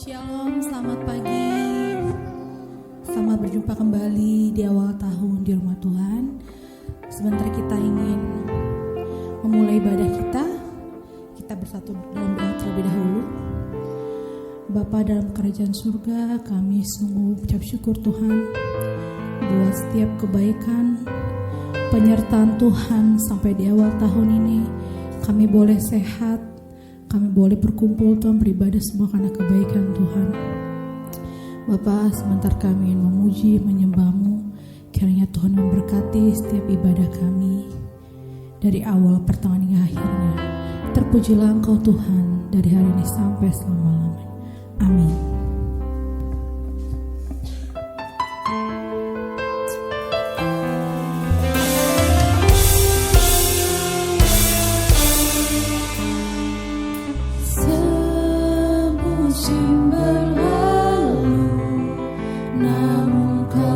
Shalom, selamat pagi. Selamat berjumpa kembali di awal tahun di rumah Tuhan. Sebentar kita ingin memulai ibadah kita bersatu dalam doa terlebih dahulu. Bapa dalam kerajaan surga, kami sungguh ucap syukur Tuhan buat setiap kebaikan penyertaan Tuhan sampai di awal tahun ini. Kami boleh sehat, kami boleh berkumpul Tuhan beribadah semua karena kebaikan Tuhan. Bapa, sebentar kami ingin memuji, menyembah-Mu. Kiranya Tuhan memberkati setiap ibadah kami dari awal pertengahan hingga akhirnya. Terpujilah Engkau Tuhan dari hari ini sampai selama-lamanya. Amin.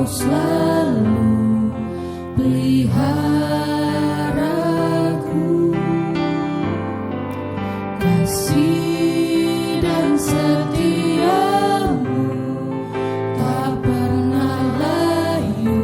Setiamu tak pernah layu.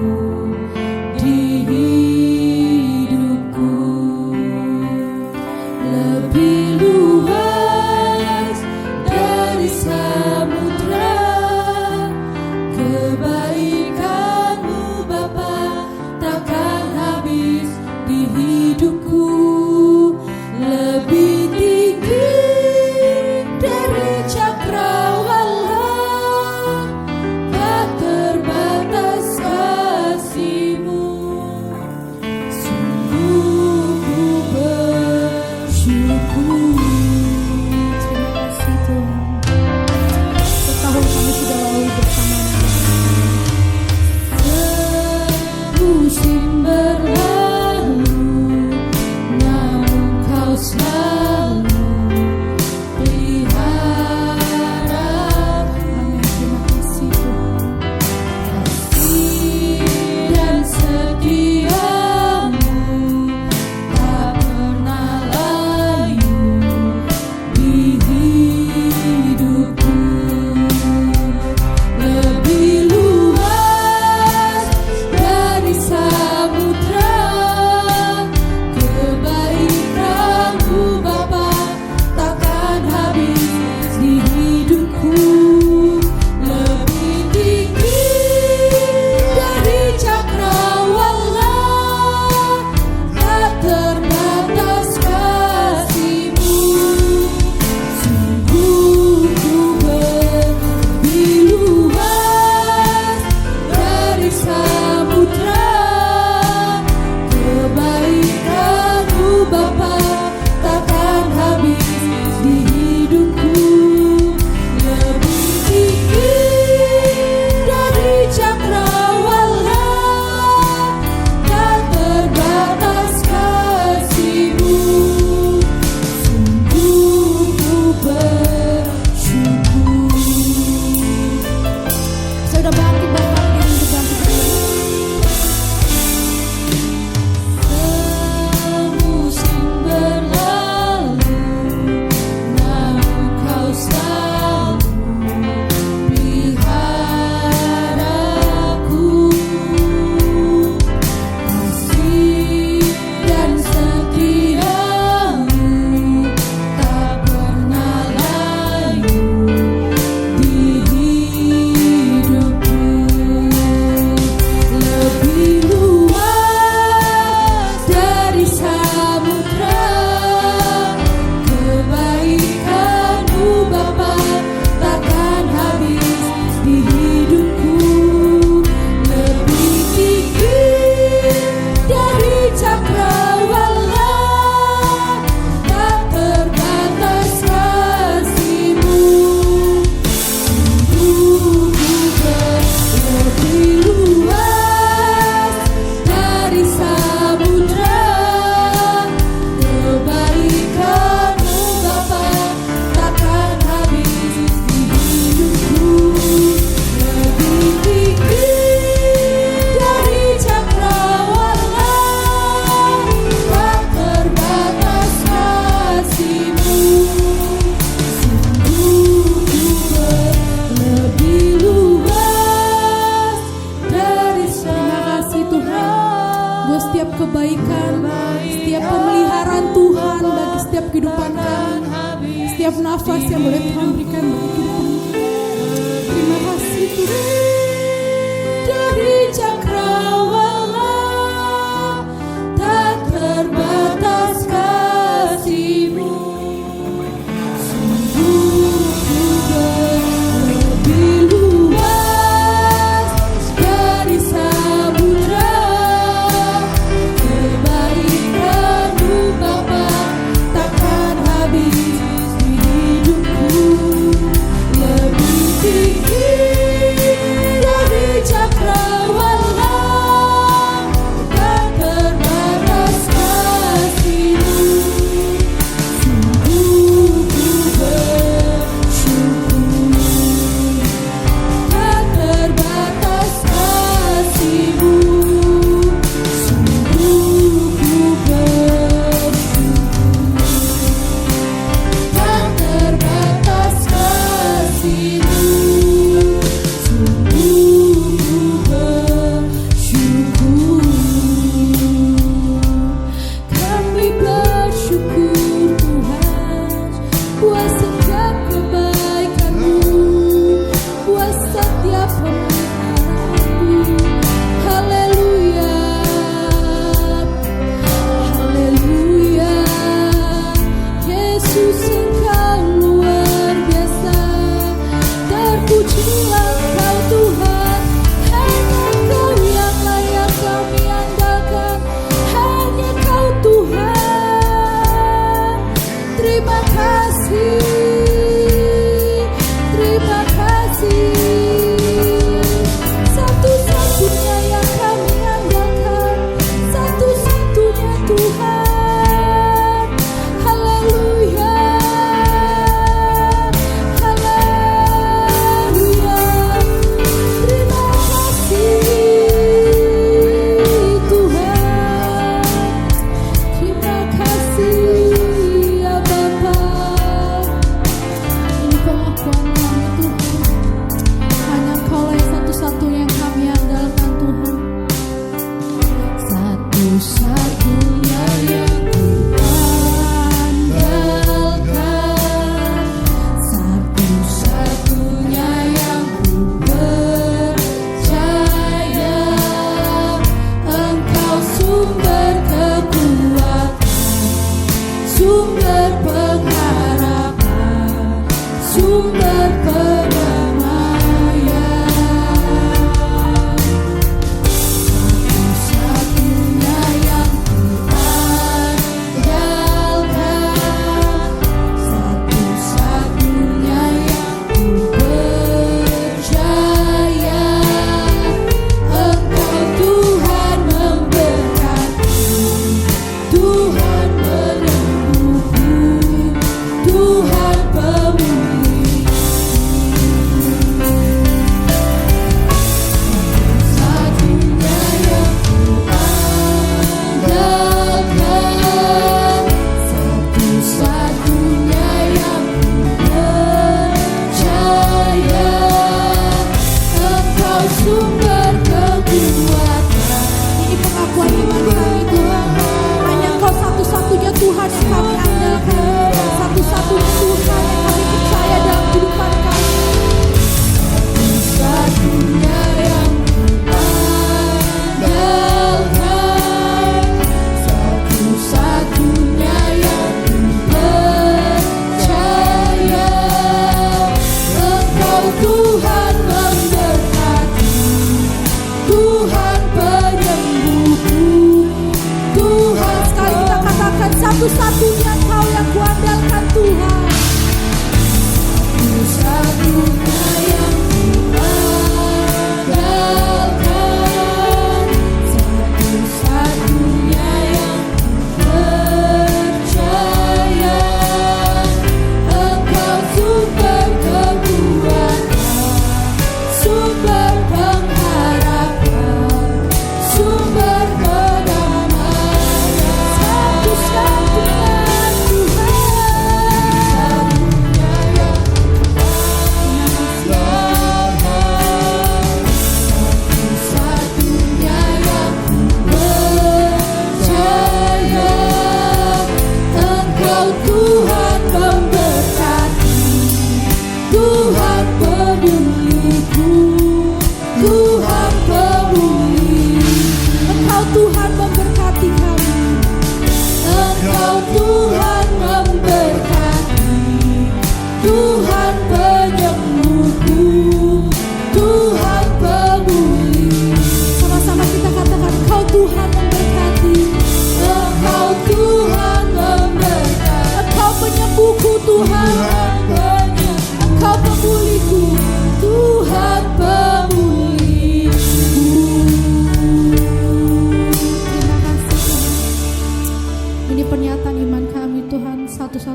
kedepankan setiap nafas yang boleh Tuhan berikan bagi kehidupan kita. Terima kasih Tuhan. Dari cakrawala tak terbatas kasih-Mu, sungguh lebih luas dari samudra. Kebaikan-Mu Bapa takkan habis di hidupku, lebih tinggi dari cakrawala, tak terbatas kasih-Mu. Sungguh ku bersyukur, tak terbatas kasih-Mu. Sungguh ku bersyukur, tak terbatas kasih-Mu. Sungguh ku bersyukur. Kami bersyukur Tuhan buat setiap kebaikan-Mu, buat setiap pemeliharaan-Mu. Haleluya, haleluya. Yesus Engkau luar biasa. Terpujilah Engkau Tuhan, hanya Engkau yang layak kami andalkan, hanya Kau Tuhan. Terima kasih, terima kasih. Satu-satunya yang kami andalkan, satu-satunya Tuhan. Haleluya, haleluya. Terima kasih Tuhan, terima kasih ya Bapa. Ini pengakuan kami Tuhan, hanya Engkau yang satu-satunya yang kami andalkan Tuhan. Satu-satunya yang ku andalkan, satu-satunya yang ku percaya. Engkau sumber kekuatan, sumber pengharapan, sumber perdamaian. Satu-satunya yang ku andalkan, satu-satunya yang ku percaya. Engkau Tuhan memberkati, Tuhan menyembuhku, Tuhan pemulih. Satu-satunya yang ku andalkan, satu-satunya yang ku percaya. Engkau sumber kekuatan. Ini pengakuan iman kami Tuhan, hanya Engkau satu-satunya Tuhan yang kami andalkan, satu-satunya Tuhan yang kami percaya dalam kehidupan kami. Satu-satunya yang ku andalkan, satu-satunya yang ku percaya.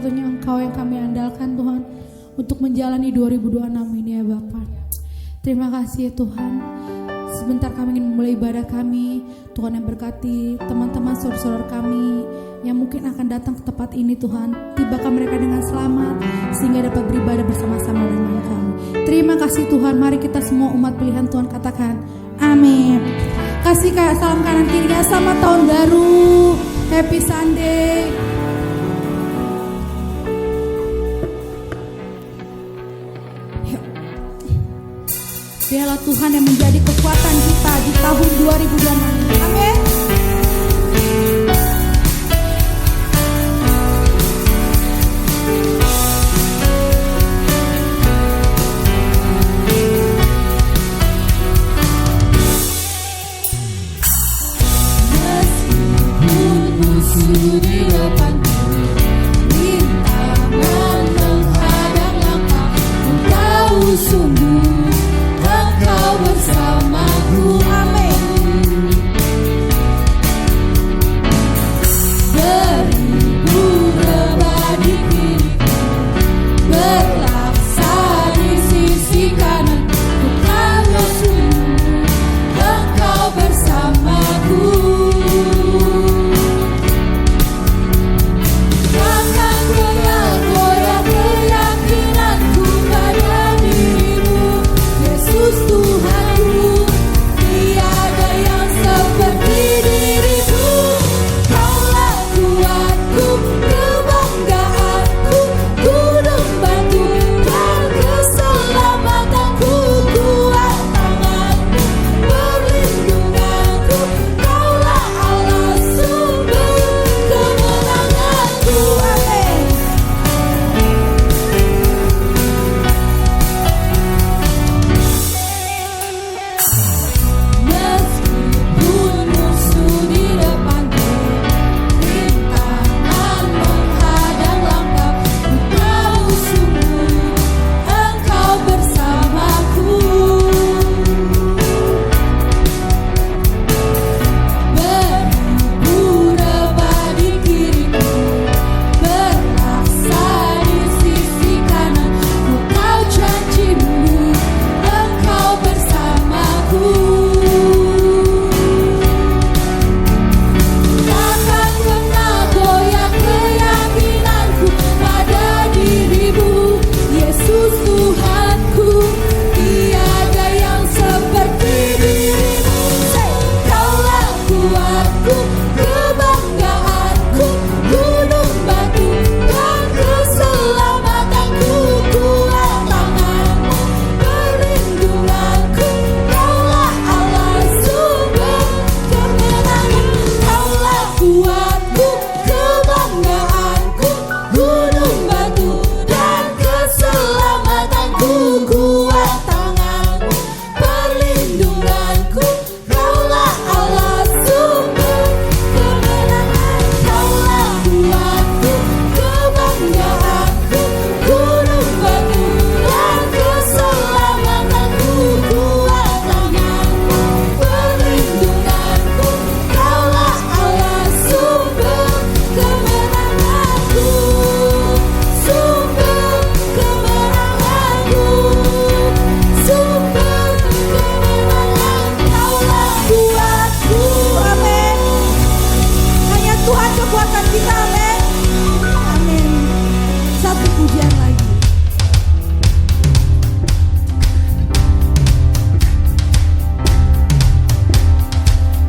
satu-satunya Engkau yang kami andalkan Tuhan untuk menjalani 2026 ini ya Bapak. Terima kasih ya Tuhan. Sebentar kami ingin memulai ibadah kami. Tuhan yang berkati teman-teman saudara-saudara kami yang mungkin akan datang ke tempat ini Tuhan. Tibakan mereka dengan selamat sehingga dapat beribadah bersama-sama dengan kami. Terima kasih Tuhan. Mari kita semua umat pilihan Tuhan katakan amin. Kasih salam kanan kiri, selamat tahun baru. Happy Sunday. Biarlah Tuhan yang menjadi kekuatan kita di tahun 2026. Amin. Meskipun musuh di depanku, rintangan menghadang langkah, Engkau sungguh Engkau bersamaku, amin. Beribu rebah di kiriku, berlaksa di sisi kanan, ku tahu sungguh Engkau bersamaku. Takkan goyah-goyah keyakinanku pada dirimu, Yesus Tuhanku, tiada yang seperti dirimu. Kaulah kuatku, kebanggaanku, gunung batu dan keselamatanku, kuat tanganmu, perlindunganku. Kaulah Allah sumber kemenanganku, amin. Meskipun musuh di depanku, rintangan menghadang langkah, ku tahu sungguh Engkau bersamaku. Beribu rebah di kiriku, berlaksa di sisi kanan, ku tahu janjimu Engkau bersamaku. Takkan pernah goyah keyakinanku pada dirimu, Yesus Tuhanku, tiada yang seperti dirimu. Kaulah kuatku, kebanggaanku, gunung batu dan keselamatanku, kuat tanganmu, perlindunganku. Kaulah Allah sumber kemenangan. Kaulah kuatku, kebanggaanku, gunung batu dan keselamatanku, kuat tanganmu, perlindunganku. Kaulah Allah sumber kemenangan. Kaulah kuatku, kebanggaanku, gunung batu dan keselamatanku, kuat tanganmu, perlindunganku. Kaulah Allah sumber kemenanganku, sumber kemenanganku, sumber kemenangan. Kaulah kuatku, amin. Hanya Tuhan kekuatan kita, amin. Amin. Satu pujian lagi.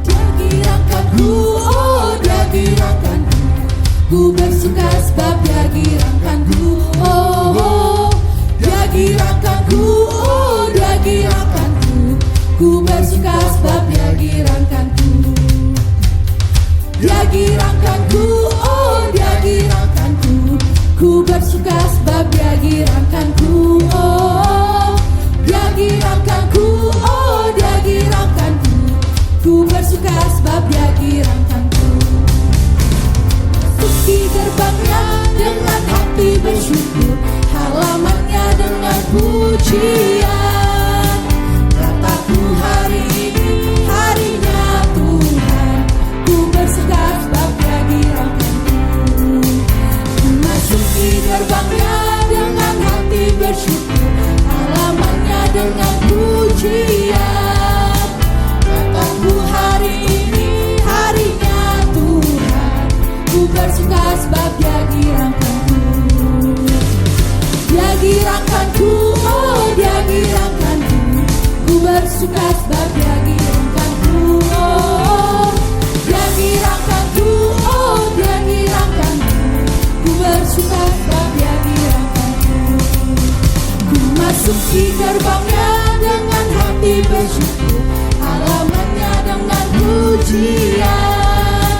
Dia gerakanku, oh dia gerakanku, ku bersuka sebab dia gerakanku, oh dia gerakanku, oh dia gerakanku, ku bersuka sebab dia gerakanku. Dia gerakanku, oh dia gerakanku, ku bersuka sebab dia gerakanku, oh dia gerakanku, oh dia gerakanku, ku bersuka sebab dia gerakanku. Suci gerbangnya dengan hati bersyukur, halamannya dengan pujian. Kataku hari ini harinya Tuhan, ku bersuka sebab dia gerakanku. Ku masuk di girakanku, oh dia girakanku. Ku bersuka sebab dia girakanku, oh dia girakanku, oh dia girakanku. Ku bersuka sebab dia girakanku. Ku masuki gerbangnya dengan hati bersyukur, halamannya dengan pujian.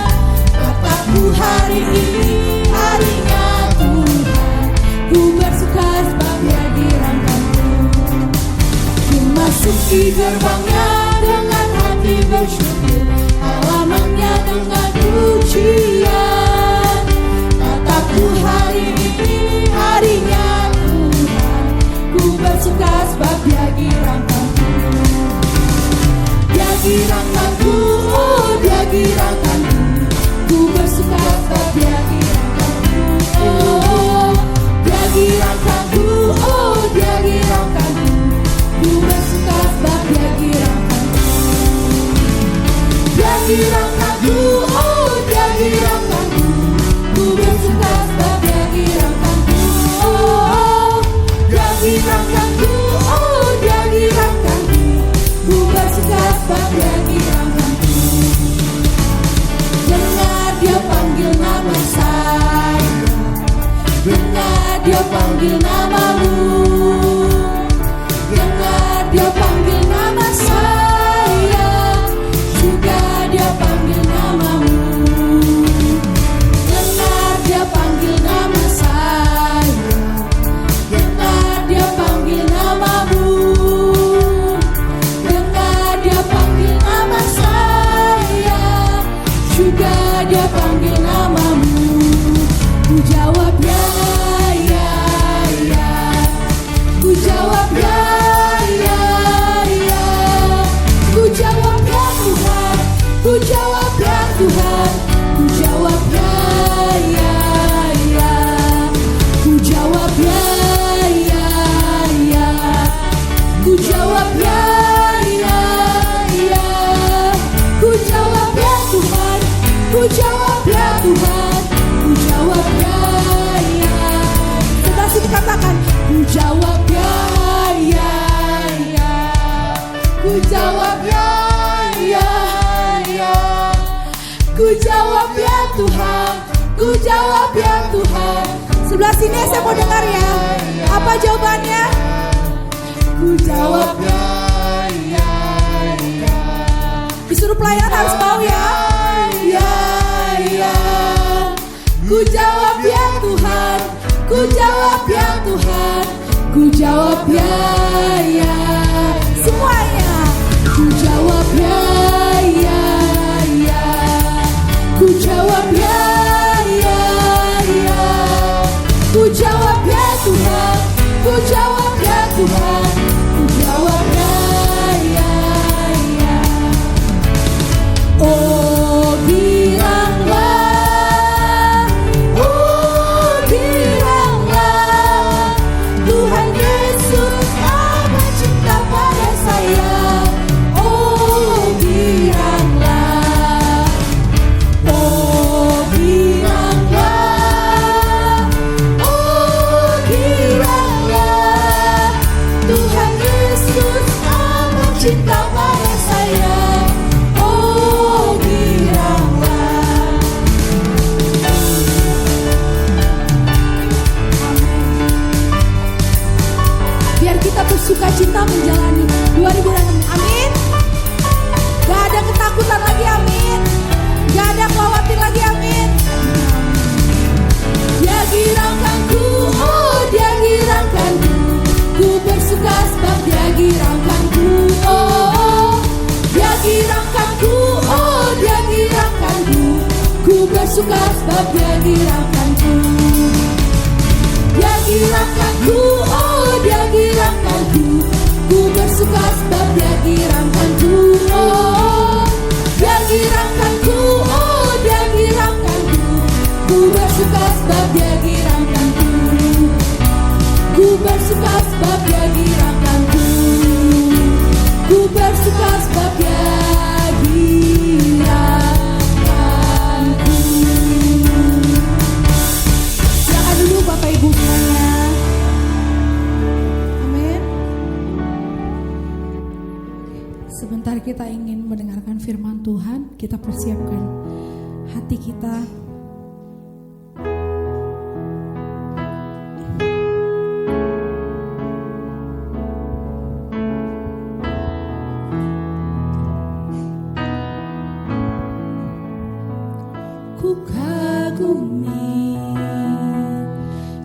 Kataku hari ini harinya Tuhan, ku bersuka sebab dia girakanku. Ku masuki gerbangnya dengan hati bersyukur, halamannya dengan pujian. Kataku hari ini harinya Tuhan, ku bersuka sebab dia girakanku. Dia girakanku, oh dia girakanku. Ku bersuka sebab dia girakanku, oh dia girakanku, oh dia girakanku. Ku bersuka sebab dia girakanku. Dia girakanku, oh dia girakanku. Ku bersuka sebab dia girakanku, oh dia girakanku, oh dia girakanku. Ku bersuka sebab dia girakanku. Dengar dia panggil nama saya, dengar dia panggil namamu, dengar dia panggil nama saya, juga dia panggil namamu. Dengar dia panggil nama saya, dengar dia panggil namamu, dengar dia panggil nama saya, juga dia panggil namamu. Ku jawab ya, ya, ya. Ku jawab ya, ya, ya. Ku jawab ya Tuhan, ku jawab ya Tuhan. Ku jawab ya, ya, ya. Ku jawab ya, ya, ya. Ku jawab ya, ya, ya. Ku jawab ya Tuhan, ku jawab ya Tuhan. Ku jawab ya, ya. Setelah itu katakan, ku jawab ya, ya, ya. Ku jawab ya, ya, ya. Ku jawab ya Tuhan, ku jawab ya Tuhan. Sebelah sini saya mau dengar ya. Apa jawabannya? Ku jawab ya, ya, ya. Disuruh pelayanan harus mau ya. Ya, ya. Ku jawab ya Tuhan, ku jawab ya Tuhan. Ku jawab ya, ya. Semuanya. Ku jawab ya, ya, ya. Ku jawab ya, ya, ya. Ku jawab ya Tuhan, ku jawab ya Tuhan. Ku jawab ya, ya, ya. Oh bilanglah, oh bilanglah, Tuhan Yesus amat cinta pada saya. Oh bilanglah, oh bilanglah, oh bilanglah, Tuhan Yesus amat cinta pada saya. Oh bilanglah. Biar kita bersuka cita menjalani 2006. Amin. Gak ada ketakutan lagi, amin. Gak ada khawatir lagi, amin. Dia girakanku, oh dia girakanku. Ku bersuka sebab dia girakanku, oh dia girakanku, oh dia girakanku. Ku bersuka sebab dia girakanku. Dia girakanku, oh dia girakanku. Ku bersuka sebab dia girakanku, oh dia girakanku, oh dia girakanku. Ku bersuka sebab dia girakanku. Ku bersuka sebab dia girakanku. Ku bersuka sebab dia girakanku. Silakan dulu Bapak Ibu semuanya. kita ingin mendengarkan firman Tuhan, kita persiapkan hati kita. Ku kagumi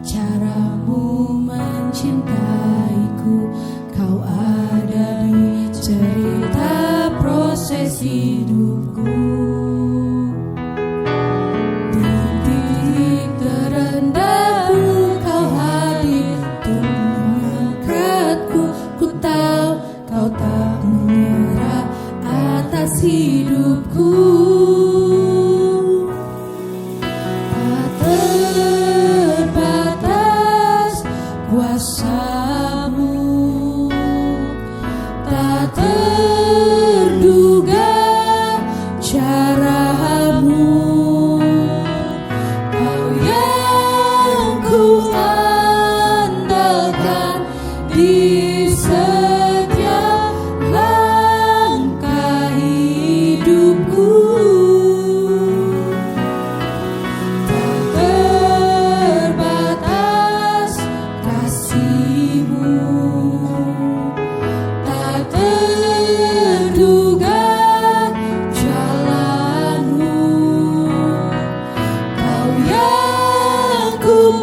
caramu mencintaiku, kau ada di cerita proses hidupku. Di titik terendahku kau hadir untuk mengangkatku. Ku tahu kau tak menyerah atas hidupku. Kuasamu tak terduga, caramu kau yang ku andalkan di setiap langkah hidupku. Ku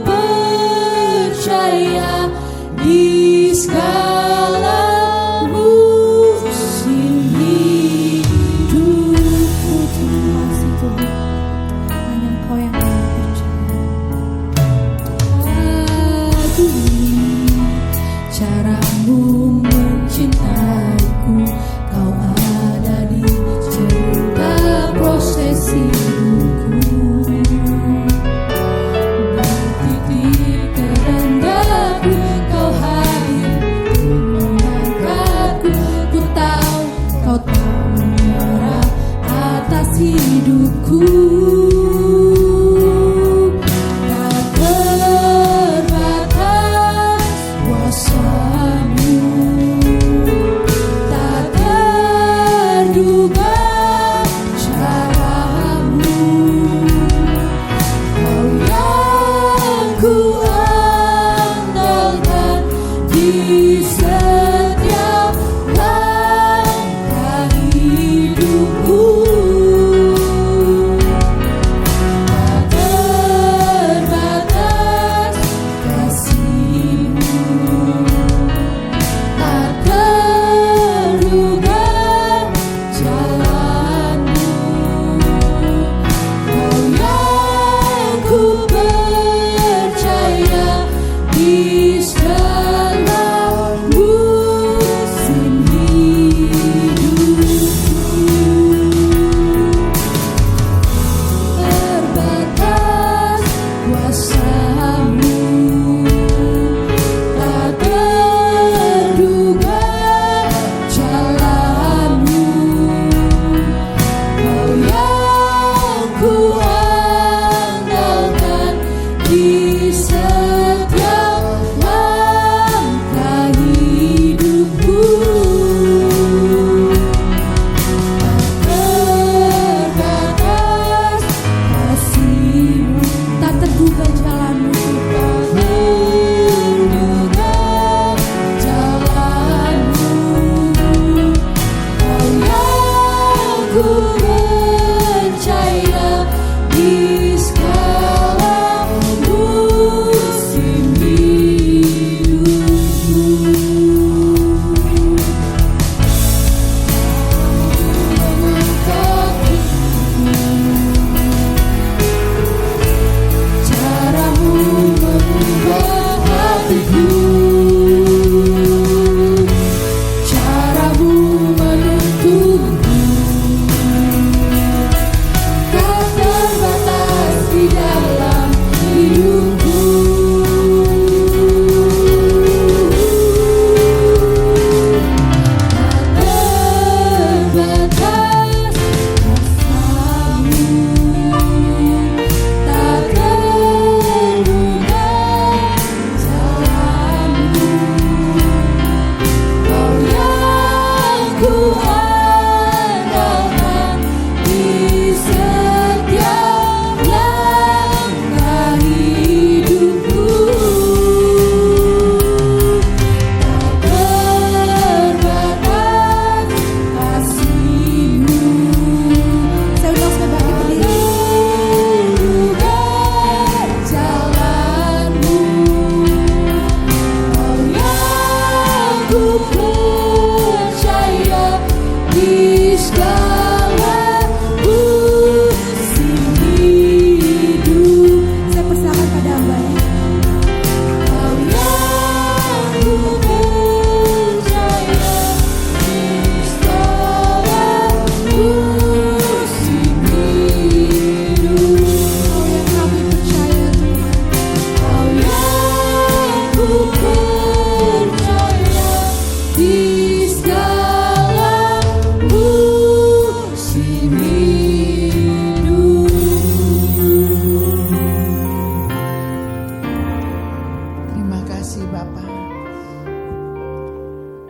kasih Bapa.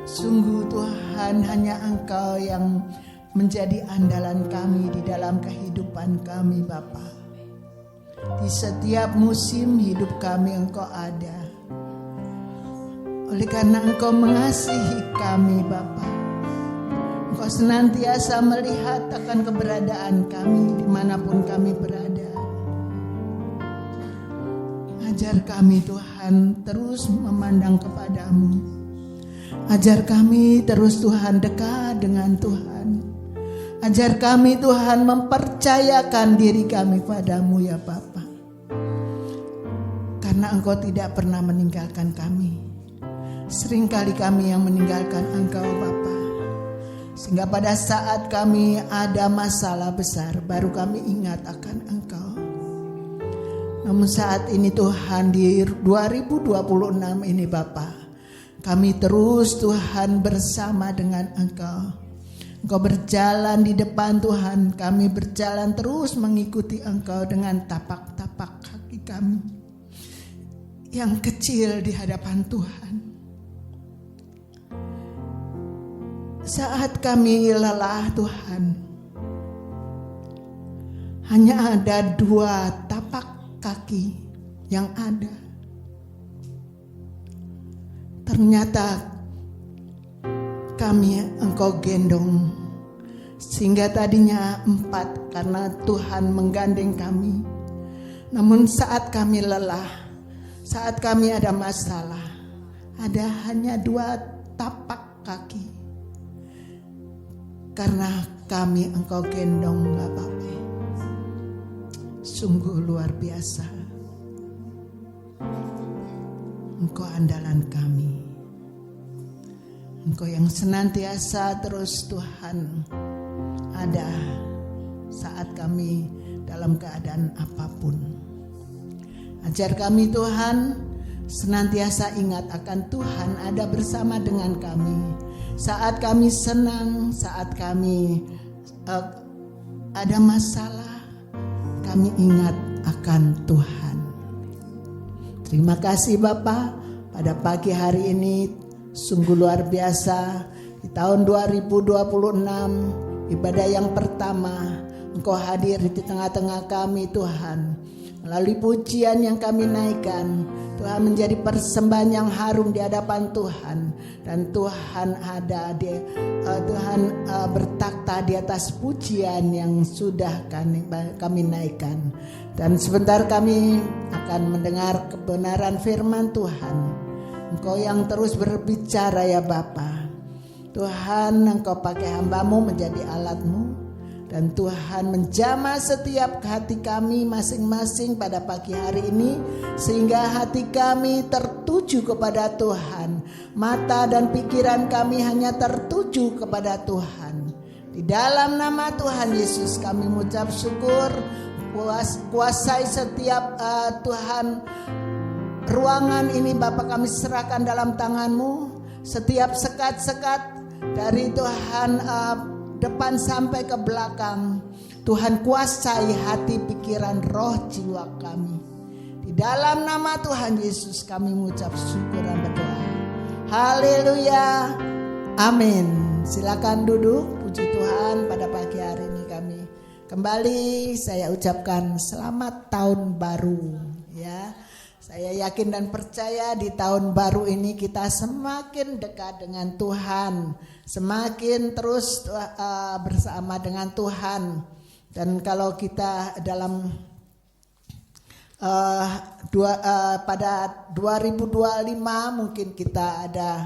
Sungguh Tuhan, hanya Engkau yang menjadi andalan kami di dalam kehidupan kami Bapa. Di setiap musim hidup kami Engkau ada. Oleh karena Engkau mengasihi kami Bapa, Engkau senantiasa melihat akan keberadaan kami dimanapun kami berada. Ajar kami Tuhan terus memandang kepadamu. Ajar kami terus Tuhan dekat dengan Tuhan. Ajar kami Tuhan mempercayakan diri kami padamu ya Bapa. Karena Engkau tidak pernah meninggalkan kami. Seringkali kami yang meninggalkan Engkau Bapa. Sehingga pada saat kami ada masalah besar, baru kami ingat akan Engkau. Namun saat ini Tuhan, di 2026 ini Bapa, kami terus Tuhan bersama dengan Engkau. Engkau berjalan di depan Tuhan, kami berjalan terus mengikuti Engkau dengan tapak-tapak kaki kami yang kecil di hadapan Tuhan. Saat kami lelah Tuhan, hanya ada 2 tapak kaki yang ada. Ternyata kami Engkau gendong, sehingga tadinya 4 karena Tuhan menggandeng kami. Namun saat kami lelah, saat kami ada masalah, ada hanya 2 tapak kaki. Karena kami Engkau gendong Bapak. Sungguh luar biasa. Engkau andalan kami. Engkau yang senantiasa terus Tuhan ada saat kami dalam keadaan apapun. Ajar kami Tuhan senantiasa ingat akan Tuhan ada bersama dengan kami. Saat kami senang, saat kami ada masalah, kami ingat akan Tuhan. Terima kasih Bapa, pada pagi hari ini sungguh luar biasa. Di tahun 2026, ibadah yang pertama, Engkau hadir di tengah-tengah kami Tuhan. Melalui pujian yang kami naikkan, Tuhan menjadi persembahan yang harum di hadapan Tuhan. Dan Tuhan ada di Tuhan bertakhta di atas pujian yang sudah kami naikkan. Dan sebentar kami akan mendengar kebenaran firman Tuhan. Engkau yang terus berbicara ya Bapa. Tuhan, Engkau pakai hamba-Mu menjadi alat-Mu. Dan Tuhan menjamah setiap hati kami masing-masing pada pagi hari ini, sehingga hati kami tertuju kepada Tuhan. Mata dan pikiran kami hanya tertuju kepada Tuhan. Di dalam nama Tuhan Yesus kami mengucap syukur. Kuasai setiap Tuhan ruangan ini Bapa, kami serahkan dalam tangan-Mu. Setiap sekat-sekat dari Tuhan depan sampai ke belakang, Tuhan kuasai hati, pikiran, roh, jiwa kami. Di dalam nama Tuhan Yesus kami mengucap syukur dan berdoa. Haleluya, amin. Silakan duduk. Puji Tuhan, pada pagi hari ini kami kembali saya ucapkan selamat tahun baru ya. Saya yakin dan percaya di tahun baru ini kita semakin dekat dengan Tuhan, semakin terus bersama dengan Tuhan. Dan kalau kita dalam pada 2025 mungkin kita ada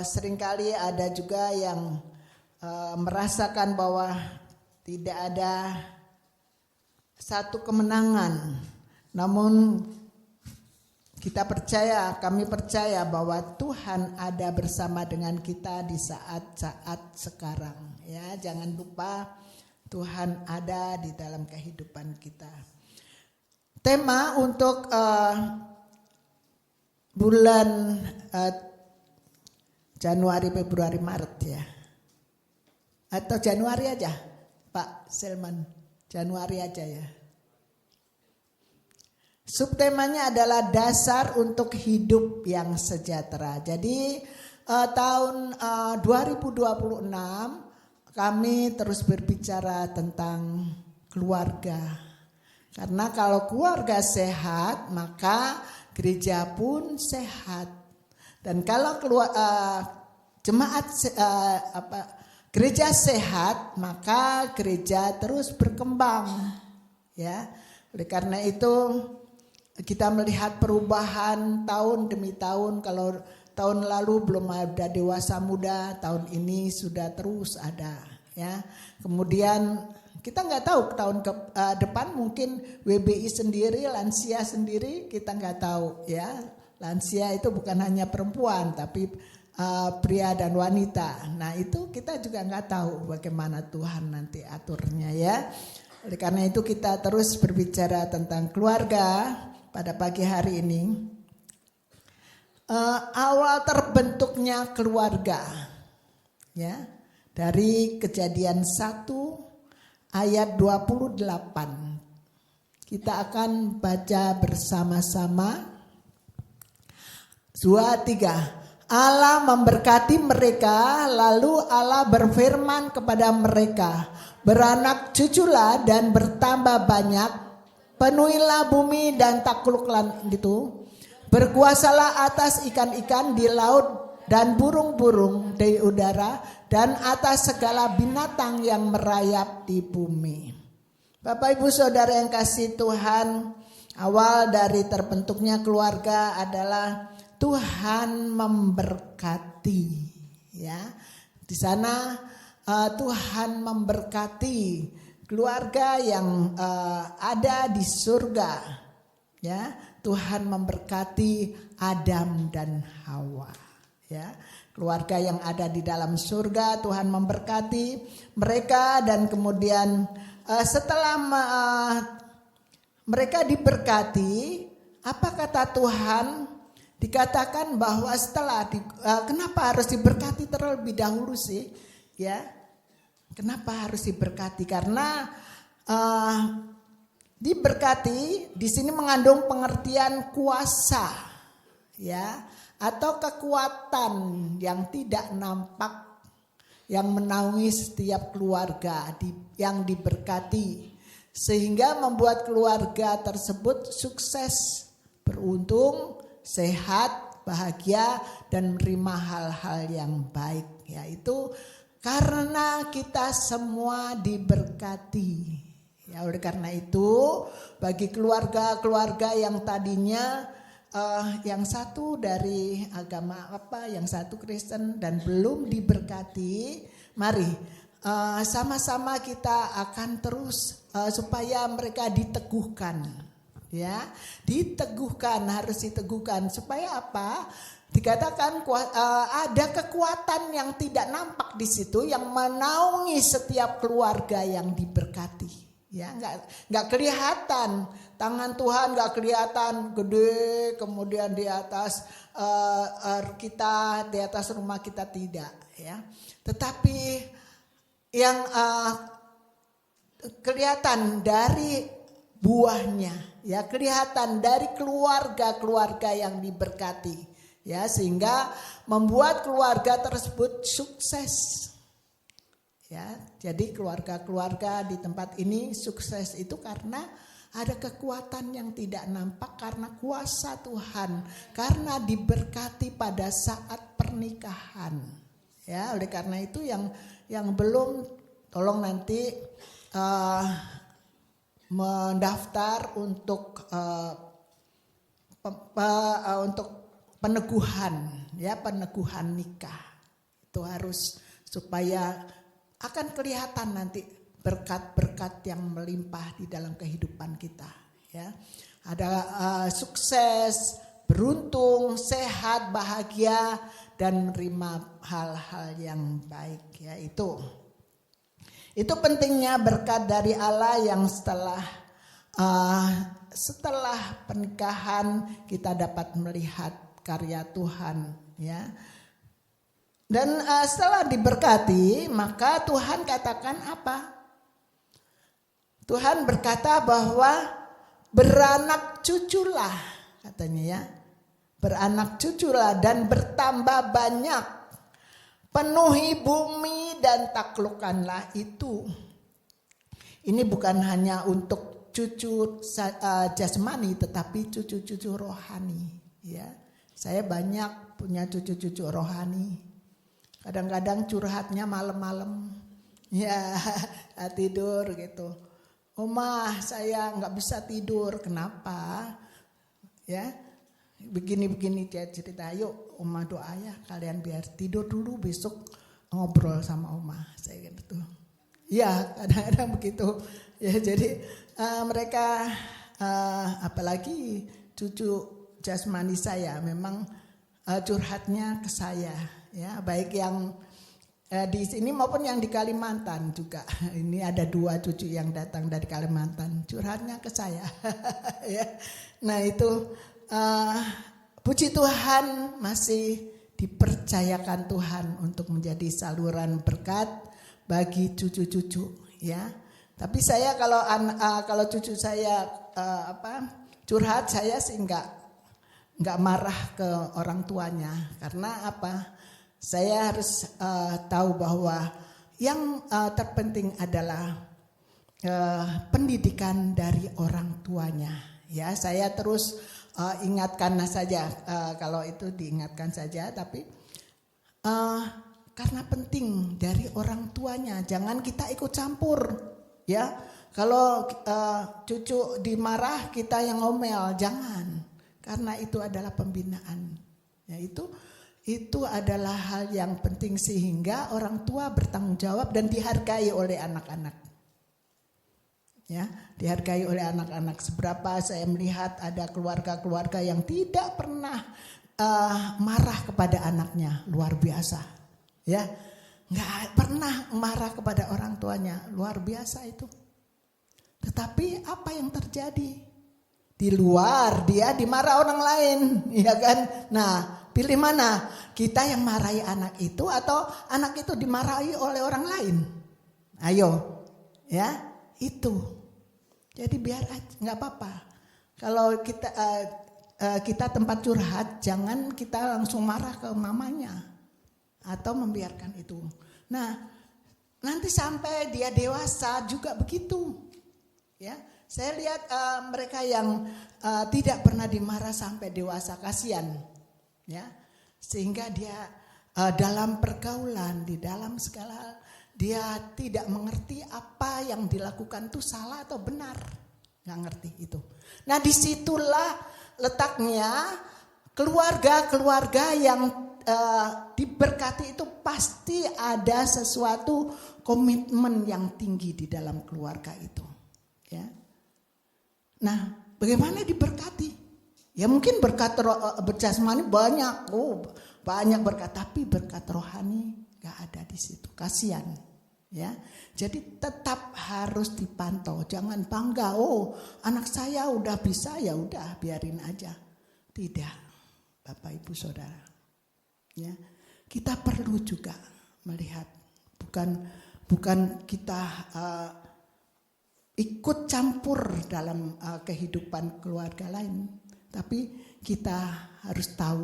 seringkali ada juga yang merasakan bahwa tidak ada satu kemenangan. Namun kami percaya bahwa Tuhan ada bersama dengan kita di saat-saat sekarang. Ya, jangan lupa Tuhan ada di dalam kehidupan kita. Tema untuk bulan Januari, Februari, Maret ya. Atau Januari aja, Pak Selman. Januari aja ya. Subtemanya adalah dasar untuk hidup yang sejahtera. Jadi tahun 2026 kami terus berbicara tentang keluarga. Karena kalau keluarga sehat, maka gereja pun sehat. Dan kalau gereja sehat, maka gereja terus berkembang. Ya, oleh karena itu kita melihat perubahan tahun demi tahun. Kalau tahun lalu belum ada dewasa muda, tahun ini sudah terus ada. Ya, kemudian kita nggak tahu tahun depan mungkin WBI sendiri, lansia sendiri, kita nggak tahu. Ya, lansia itu bukan hanya perempuan, tapi pria dan wanita. Nah itu kita juga nggak tahu bagaimana Tuhan nanti aturnya ya. Oleh karena itu kita terus berbicara tentang keluarga. Pada pagi hari ini awal terbentuknya keluarga ya dari Kejadian 1 ayat 28. Kita akan baca bersama-sama. 2, 3. Allah memberkati mereka, lalu Allah berfirman kepada mereka, beranak cuculah dan bertambah banyak, penuhilah bumi dan takluklah itu. Berkuasalah atas ikan-ikan di laut dan burung-burung di udara dan atas segala binatang yang merayap di bumi. Bapak Ibu Saudara yang kasih Tuhan, awal dari terbentuknya keluarga adalah Tuhan memberkati. Ya, di sana Tuhan memberkati keluarga yang ada di surga. Ya, Tuhan memberkati Adam dan Hawa. Ya, keluarga yang ada di dalam surga Tuhan memberkati mereka, dan kemudian setelah mereka diberkati, apa kata Tuhan? Dikatakan bahwa setelah kenapa harus diberkati terlebih dahulu sih? Ya, kenapa harus diberkati? Karena diberkati di sini mengandung pengertian kuasa, ya, atau kekuatan yang tidak nampak yang menaungi setiap keluarga yang diberkati, sehingga membuat keluarga tersebut sukses, beruntung, sehat, bahagia, dan menerima hal-hal yang baik. Yaitu karena kita semua diberkati. Ya, oleh karena itu bagi keluarga-keluarga yang tadinya yang satu dari agama apa, yang satu Kristen dan belum diberkati, mari sama-sama kita akan terus supaya mereka diteguhkan. Ya, diteguhkan, harus diteguhkan supaya apa? Dikatakan ada kekuatan yang tidak nampak di situ yang menaungi setiap keluarga yang diberkati. Ya, nggak kelihatan, tangan Tuhan nggak kelihatan gede, kemudian di atas kita, di atas rumah kita tidak, ya. Tetapi yang kelihatan dari buahnya, ya, kelihatan dari keluarga-keluarga yang diberkati, ya, sehingga membuat keluarga tersebut sukses. Ya, jadi keluarga-keluarga di tempat ini sukses itu karena ada kekuatan yang tidak nampak, karena kuasa Tuhan, karena diberkati pada saat pernikahan. Ya, oleh karena itu yang belum, tolong nanti mendaftar untuk peneguhan, ya, peneguhan nikah. Itu harus supaya akan kelihatan nanti berkat-berkat yang melimpah di dalam kehidupan kita, ya. Ada sukses, beruntung, sehat, bahagia, dan menerima hal-hal yang baik, ya. Itu pentingnya berkat dari Allah yang setelah pernikahan kita dapat melihat karya Tuhan, ya. Dan setelah diberkati, maka Tuhan katakan apa? Tuhan berkata bahwa beranak cuculah katanya ya. Beranak cuculah dan bertambah banyak. Penuhi bumi dan taklukkanlah itu. Ini bukan hanya untuk cucu jasmani tetapi cucu-cucu rohani ya. Saya banyak punya cucu-cucu rohani. Kadang-kadang curhatnya malam-malam. Ya, tidur gitu. Oma, saya nggak bisa tidur. Kenapa? Ya, begini dia cerita. Yuk, Oma doa ya. Kalian biar tidur dulu, besok ngobrol sama Oma. Saya gitu. Ya, kadang-kadang begitu. Ya, jadi mereka apalagi cucu jasmani saya memang curhatnya ke saya. Ya, baik yang di sini maupun yang di Kalimantan juga. Ini ada 2 cucu yang datang dari Kalimantan, curhatnya ke saya. Ya. Nah itu puji Tuhan masih dipercayakan Tuhan untuk menjadi saluran berkat bagi cucu-cucu. Ya. Tapi saya kalau cucu saya curhat, saya sih nggak marah ke orang tuanya karena apa? Saya harus tahu bahwa yang terpenting adalah pendidikan dari orang tuanya. Ya, saya terus ingatkan saja kalau itu diingatkan saja, tapi karena penting dari orang tuanya, jangan kita ikut campur. Ya, kalau cucu dimarah kita yang ngomel, jangan, karena itu adalah pembinaan. Ya, itu adalah hal yang penting sehingga orang tua bertanggung jawab dan dihargai oleh anak-anak. Ya, dihargai oleh anak-anak. Seberapa saya melihat ada keluarga-keluarga yang tidak pernah marah kepada anaknya, luar biasa. Ya, nggak pernah marah kepada orang tuanya, luar biasa itu. Tetapi apa yang terjadi? Di luar dia dimarah orang lain, ya kan? Nah, pilih mana? Kita yang marahi anak itu atau anak itu dimarahi oleh orang lain? Ayo, ya itu. Jadi biar aja, nggak apa-apa. Kalau kita tempat curhat, jangan kita langsung marah ke mamanya atau membiarkan itu. Nah, nanti sampai dia dewasa juga begitu, ya. Saya lihat mereka yang tidak pernah dimarah sampai dewasa, kasihan, ya, sehingga dia dalam pergaulan, di dalam segala hal, dia tidak mengerti apa yang dilakukan itu salah atau benar, nggak ngerti itu. Nah disitulah letaknya keluarga-keluarga yang diberkati itu pasti ada sesuatu komitmen yang tinggi di dalam keluarga itu, ya. Nah, bagaimana diberkati? Ya mungkin berkat jasmani banyak, banyak berkat, tapi berkat rohani nggak ada di situ. Kasihan, ya. Jadi tetap harus dipantau. Jangan bangga, anak saya udah bisa, ya udah biarin aja. Tidak, Bapak Ibu Saudara. Ya, kita perlu juga melihat, bukan kita ikut campur dalam kehidupan keluarga lain, tapi kita harus tahu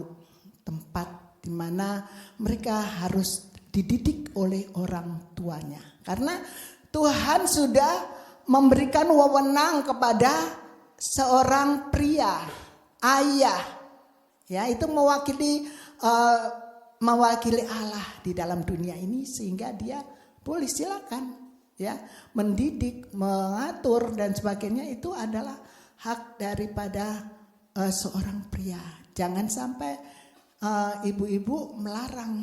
tempat di mana mereka harus dididik oleh orang tuanya. Karena Tuhan sudah memberikan wewenang kepada seorang pria, ayah, ya, itu mewakili Allah di dalam dunia ini, sehingga dia boleh silakan, ya, mendidik, mengatur dan sebagainya. Itu adalah hak daripada seorang pria. Jangan sampai ibu-ibu melarang,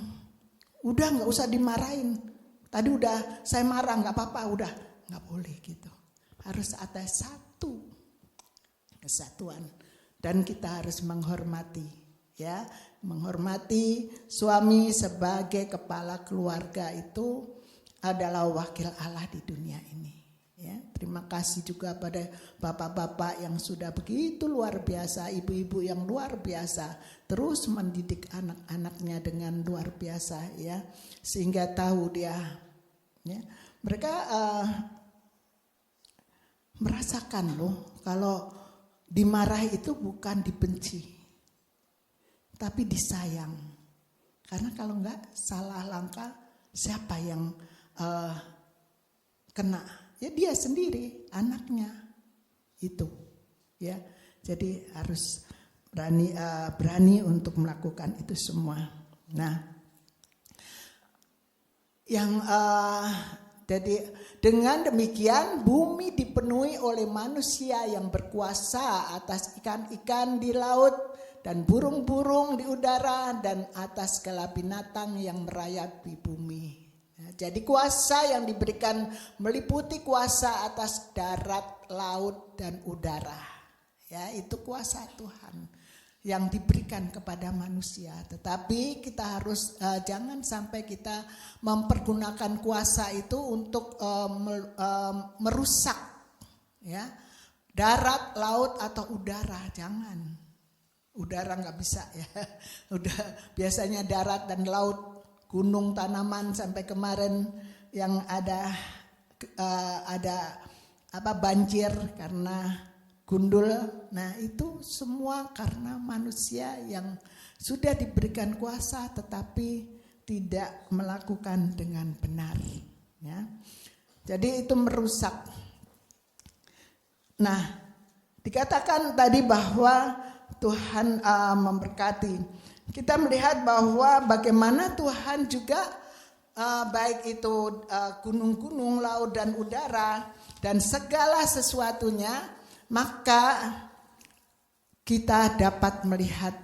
udah nggak usah dimarahin, tadi udah saya marah nggak apa-apa, udah nggak boleh gitu. Harus ada satu kesatuan dan kita harus menghormati, ya, menghormati suami sebagai kepala keluarga. Itu adalah wakil Allah di dunia ini, ya. Terima kasih juga pada bapak-bapak yang sudah begitu luar biasa, ibu-ibu yang luar biasa, terus mendidik anak-anaknya dengan luar biasa, ya, sehingga tahu dia, ya, mereka merasakan loh kalau dimarahi itu bukan dibenci, tapi disayang. Karena kalau enggak salah langkah, siapa yang kena? Ya dia sendiri, anaknya itu. Ya, jadi harus berani untuk melakukan itu semua. Nah, jadi dengan demikian bumi dipenuhi oleh manusia yang berkuasa atas ikan-ikan di laut dan burung-burung di udara dan atas segala binatang yang merayapi bumi. Jadi kuasa yang diberikan meliputi kuasa atas darat, laut, dan udara. Ya, itu kuasa Tuhan yang diberikan kepada manusia. Tetapi kita harus jangan sampai kita mempergunakan kuasa itu untuk merusak, ya, darat, laut, atau udara. Jangan. Udara nggak bisa ya. Udah biasanya darat dan laut, gunung, tanaman, sampai kemarin yang ada banjir karena gundul. Nah, itu semua karena manusia yang sudah diberikan kuasa tetapi tidak melakukan dengan benar, ya. Jadi itu merusak. Nah, dikatakan tadi bahwa Tuhan memberkati. Kita melihat bahwa bagaimana Tuhan juga baik itu gunung-gunung, laut dan udara dan segala sesuatunya, maka kita dapat melihat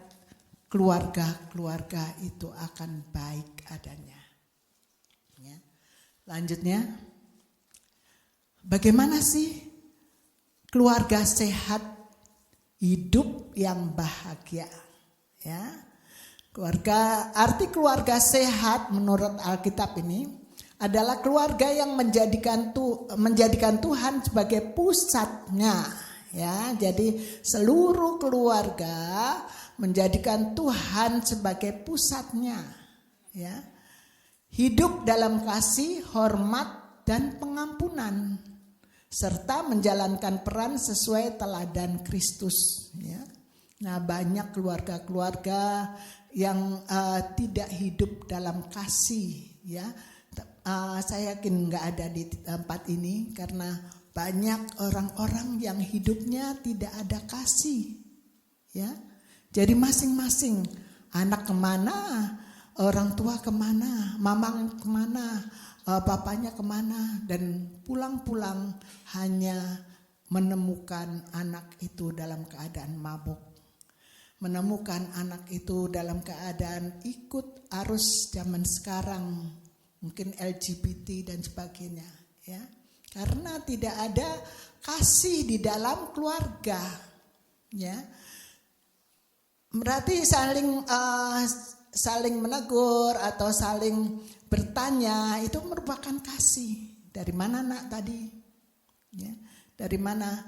keluarga-keluarga itu akan baik adanya. Ya. Lanjutnya, bagaimana sih keluarga sehat, hidup yang bahagia? Ya, arti keluarga sehat menurut Alkitab ini adalah keluarga yang menjadikan Tuhan sebagai pusatnya. Ya, jadi seluruh keluarga menjadikan Tuhan sebagai pusatnya, ya. Hidup dalam kasih, hormat dan pengampunan serta menjalankan peran sesuai teladan Kristus, ya. Nah, banyak keluarga-keluarga yang tidak hidup dalam kasih, ya. Saya yakin nggak ada di tempat ini karena banyak orang-orang yang hidupnya tidak ada kasih, ya. Jadi masing-masing anak kemana, orang tua kemana, mamang kemana, papanya kemana, dan pulang-pulang hanya menemukan anak itu dalam keadaan mabuk, menemukan anak itu dalam keadaan ikut arus zaman sekarang, mungkin LGBT dan sebagainya, ya. Karena tidak ada kasih di dalam keluarga, ya. Berarti saling menegur atau saling bertanya itu merupakan kasih. Dari mana nak tadi? Ya, dari mana?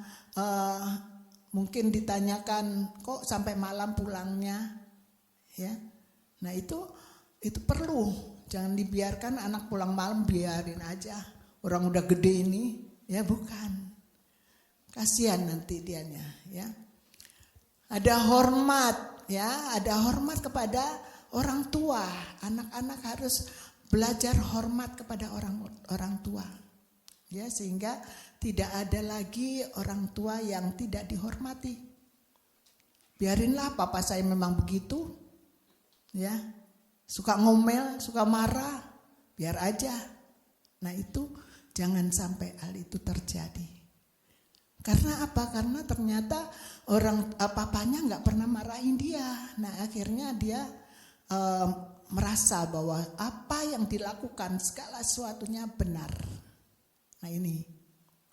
Mungkin ditanyakan kok sampai malam pulangnya, ya. Nah itu perlu. Jangan dibiarkan anak pulang malam, biarin aja. Orang udah gede ini, ya bukan. Kasihan nanti dianya, ya. Ada hormat, ya, ada hormat kepada orang tua. Anak-anak harus belajar hormat kepada orang tua. Ya, sehingga tidak ada lagi orang tua yang tidak dihormati. Biarinlah papa saya memang begitu. Ya. Suka ngomel, suka marah, biar aja. Nah, itu jangan sampai hal itu terjadi. Karena apa? Karena ternyata papanya nggak pernah marahin dia. Nah, akhirnya dia merasa bahwa apa yang dilakukan segala sesuatunya benar. Nah, ini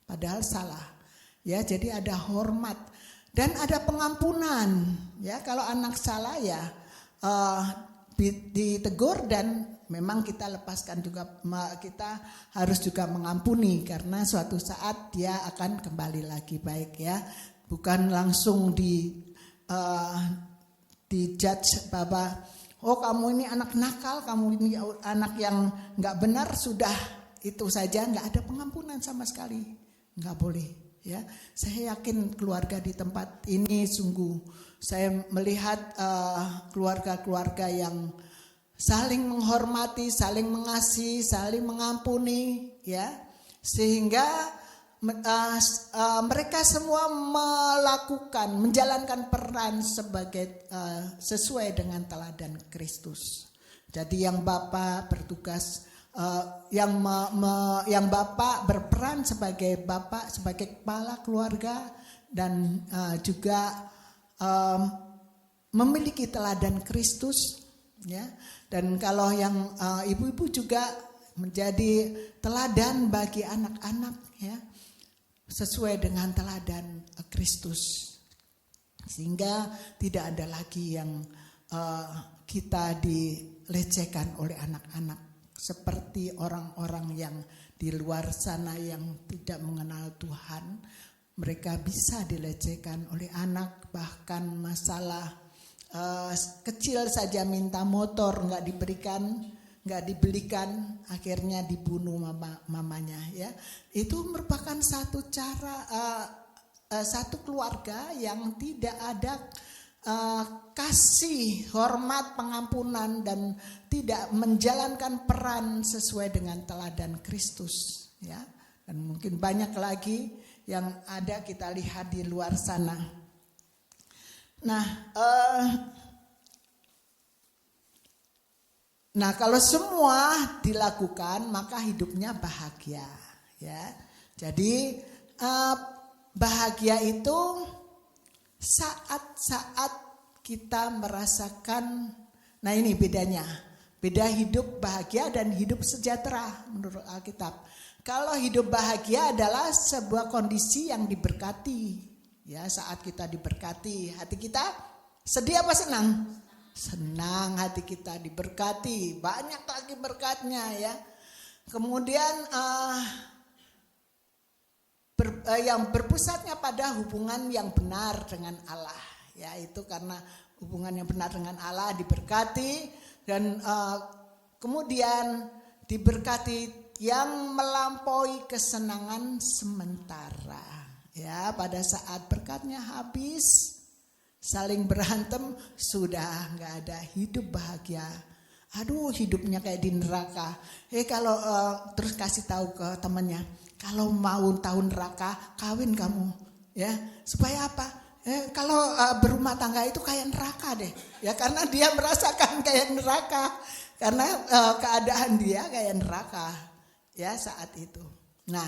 padahal salah. Ya, jadi ada hormat dan ada pengampunan. Ya, kalau anak salah ya ditegur dan memang kita lepaskan juga, kita harus juga mengampuni karena suatu saat dia akan kembali lagi baik, ya. Bukan langsung di judge bahwa oh kamu ini anak nakal, kamu ini anak yang nggak benar, sudah itu saja, nggak ada pengampunan sama sekali, nggak boleh, Ya, saya yakin keluarga di tempat ini sungguh saya melihat keluarga-keluarga yang saling menghormati, saling mengasihi, saling mengampuni, ya, sehingga mereka semua menjalankan peran sebagai sesuai dengan teladan Kristus. Jadi yang Bapak bertugas, yang Bapak berperan sebagai Bapak, sebagai kepala keluarga, dan juga memiliki teladan Kristus, ya. Dan kalau yang ibu-ibu juga menjadi teladan bagi anak-anak, ya, sesuai dengan teladan Kristus, sehingga tidak ada lagi yang kita dilecehkan oleh anak-anak seperti orang-orang yang di luar sana yang tidak mengenal Tuhan. Mereka bisa dilecehkan oleh anak, bahkan masalah kecil saja minta motor nggak diberikan, nggak dibelikan, akhirnya dibunuh mamanya, ya. Itu merupakan satu cara satu keluarga yang tidak ada kasih, hormat, pengampunan, dan tidak menjalankan peran sesuai dengan teladan Kristus, ya. Dan mungkin banyak lagi yang ada kita lihat di luar sana. Nah, kalau semua dilakukan maka hidupnya bahagia, ya. Jadi bahagia itu saat-saat kita merasakan, nah ini bedanya, beda hidup bahagia dan hidup sejahtera menurut Alkitab. Kalau hidup bahagia adalah sebuah kondisi yang diberkati, ya. Saat kita diberkati, hati kita sedih apa senang? Senang, hati kita diberkati, banyak lagi berkatnya, ya. Kemudian yang berpusatnya pada hubungan yang benar dengan Allah, ya, itu karena hubungan yang benar dengan Allah diberkati, dan kemudian diberkati yang melampaui kesenangan sementara, ya. Pada saat berkatnya habis, saling berantem, sudah nggak ada hidup bahagia. Aduh, hidupnya kayak di neraka. Kalau terus kasih tahu ke temannya, kalau mau tahu neraka, kawin kamu, ya. Supaya apa? Kalau berumah tangga itu kayak neraka deh, ya, karena dia merasakan kayak neraka, karena keadaan dia kayak neraka, ya, saat itu. Nah,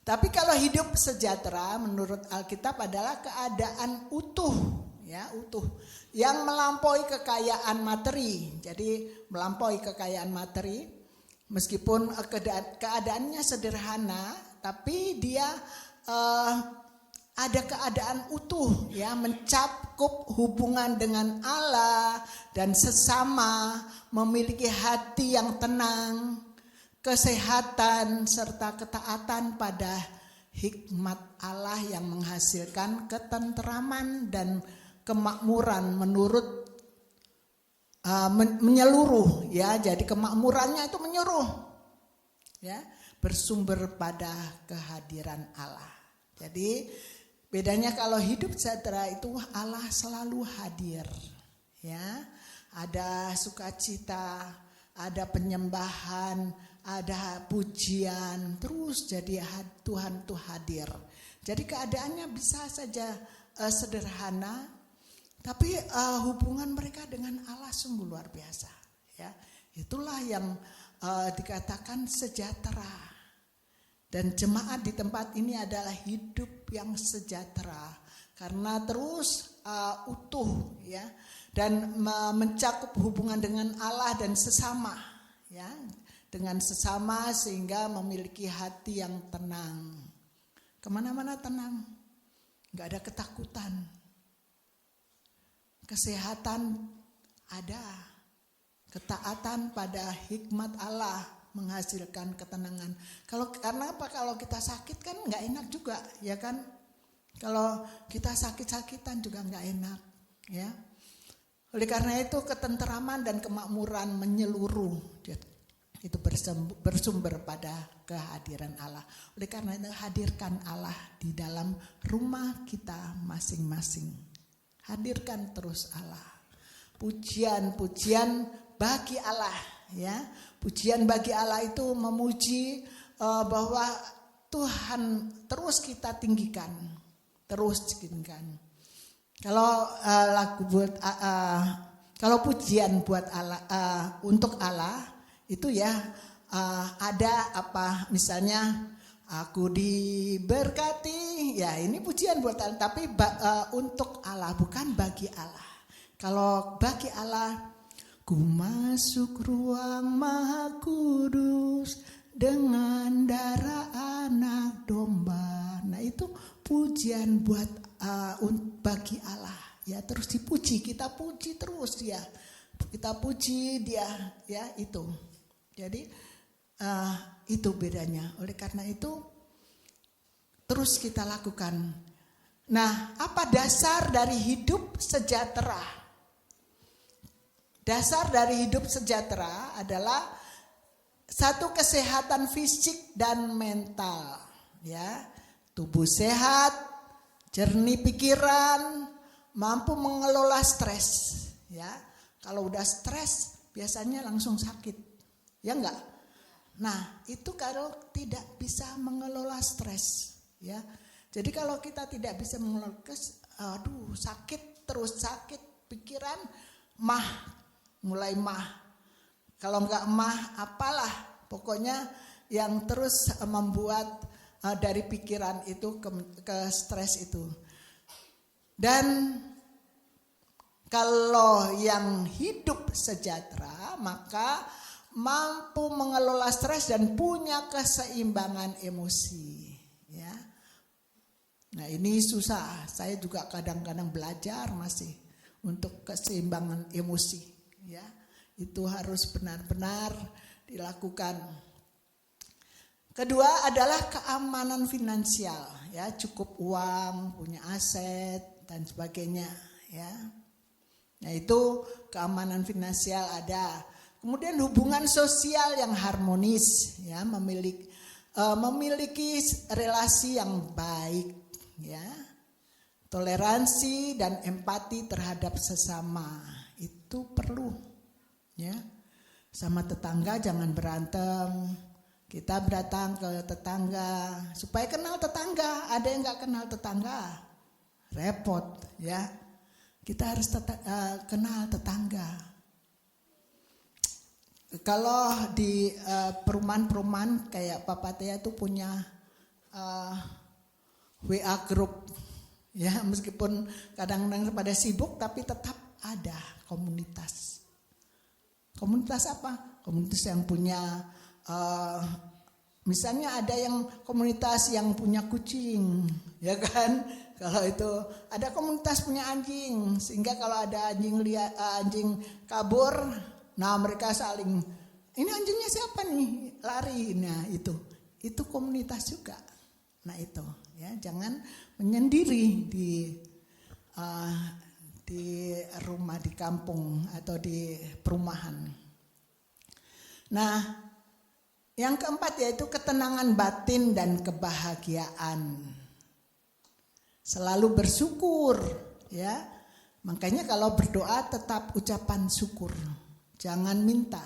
tapi kalau hidup sejahtera menurut Alkitab adalah keadaan utuh, ya, utuh yang melampaui kekayaan materi. Jadi melampaui kekayaan materi, meskipun keadaannya sederhana, tapi dia ada keadaan utuh, ya, mencakup hubungan dengan Allah dan sesama, memiliki hati yang tenang, kesehatan, serta ketaatan pada hikmat Allah yang menghasilkan ketenteraman dan kemakmuran menyeluruh, ya. Jadi kemakmurannya itu menyeluruh, ya, bersumber pada kehadiran Allah. Jadi bedanya kalau hidup sejahtera itu Allah selalu hadir, ya. Ada sukacita, ada penyembahan, ada pujian, terus jadi Tuhan itu hadir. Jadi keadaannya bisa saja sederhana, tapi hubungan mereka dengan Allah sungguh luar biasa, ya. Itulah yang dikatakan sejahtera. Dan jemaat di tempat ini adalah hidup yang sejahtera karena terus utuh, ya, dan mencakup hubungan dengan Allah dan sesama, ya, dengan sesama, sehingga memiliki hati yang tenang. Kemana-mana tenang, nggak ada ketakutan. Kesehatan ada, ketaatan pada hikmat Allah menghasilkan ketenangan. Karena apa? Kalau kita sakit kan nggak enak juga, ya kan? Kalau kita sakit-sakitan juga nggak enak, ya. Oleh karena itu ketenteraman dan kemakmuran menyeluruh itu bersumber pada kehadiran Allah. Oleh karena itu hadirkan Allah di dalam rumah kita masing-masing. Hadirkan terus Allah. Pujian-pujian bagi Allah, ya. Pujian bagi Allah itu memuji bahwa Tuhan terus kita tinggikan, terus tinggikan. Kalau lagu buat kalau pujian buat Allah untuk Allah itu ya ada apa misalnya aku diberkati, ya ini pujian buat Allah, tapi untuk Allah bukan bagi Allah. Kalau bagi Allah, ku masuk ruang Maha Kudus dengan darah anak domba. Nah itu pujian buat bagi Allah, ya terus dipuji, kita puji terus ya, kita puji dia, ya itu. Jadi itu bedanya. Oleh karena itu terus kita lakukan. Nah, apa dasar dari hidup sejahtera? Dasar dari hidup sejahtera adalah satu, kesehatan fisik dan mental, ya. Tubuh sehat, jernih pikiran, mampu mengelola stres, ya. Kalau udah stres biasanya langsung sakit, ya enggak? Nah, itu kalau tidak bisa mengelola stres, ya. Jadi kalau kita tidak bisa mengelola sakit terus, sakit pikiran, mulai kalau enggak apalah, pokoknya yang terus membuat dari pikiran itu ke stres itu. Dan kalau yang hidup sejahtera maka mampu mengelola stres dan punya keseimbangan emosi, ya. Nah, ini susah. Saya juga kadang-kadang belajar masih untuk keseimbangan emosi, ya. Itu harus benar-benar dilakukan. Kedua adalah keamanan finansial, ya, cukup uang, punya aset dan sebagainya, ya. Nah, itu keamanan finansial ada. Kemudian hubungan sosial yang harmonis, ya, memiliki relasi yang baik, ya. Toleransi dan empati terhadap sesama itu perlu, ya. Sama tetangga jangan berantem. Kita datang ke tetangga supaya kenal tetangga. Ada yang nggak kenal tetangga, repot, ya. Kita harus kenal tetangga. Kalau di perumahan-perumahan kayak Papatea itu punya WA group, ya, meskipun kadang-kadang pada sibuk tapi tetap ada komunitas. Komunitas apa? Komunitas yang punya misalnya ada yang komunitas yang punya kucing, ya kan? Kalau itu ada komunitas punya anjing, sehingga kalau ada anjing kabur, nah mereka saling, ini anjingnya siapa nih? Lari. Nah, itu komunitas juga. Nah, itu, ya, jangan menyendiri di rumah, di kampung atau di perumahan. Nah, yang keempat yaitu ketenangan batin dan kebahagiaan. Selalu bersyukur, ya. Makanya kalau berdoa tetap ucapan syukur. Jangan minta.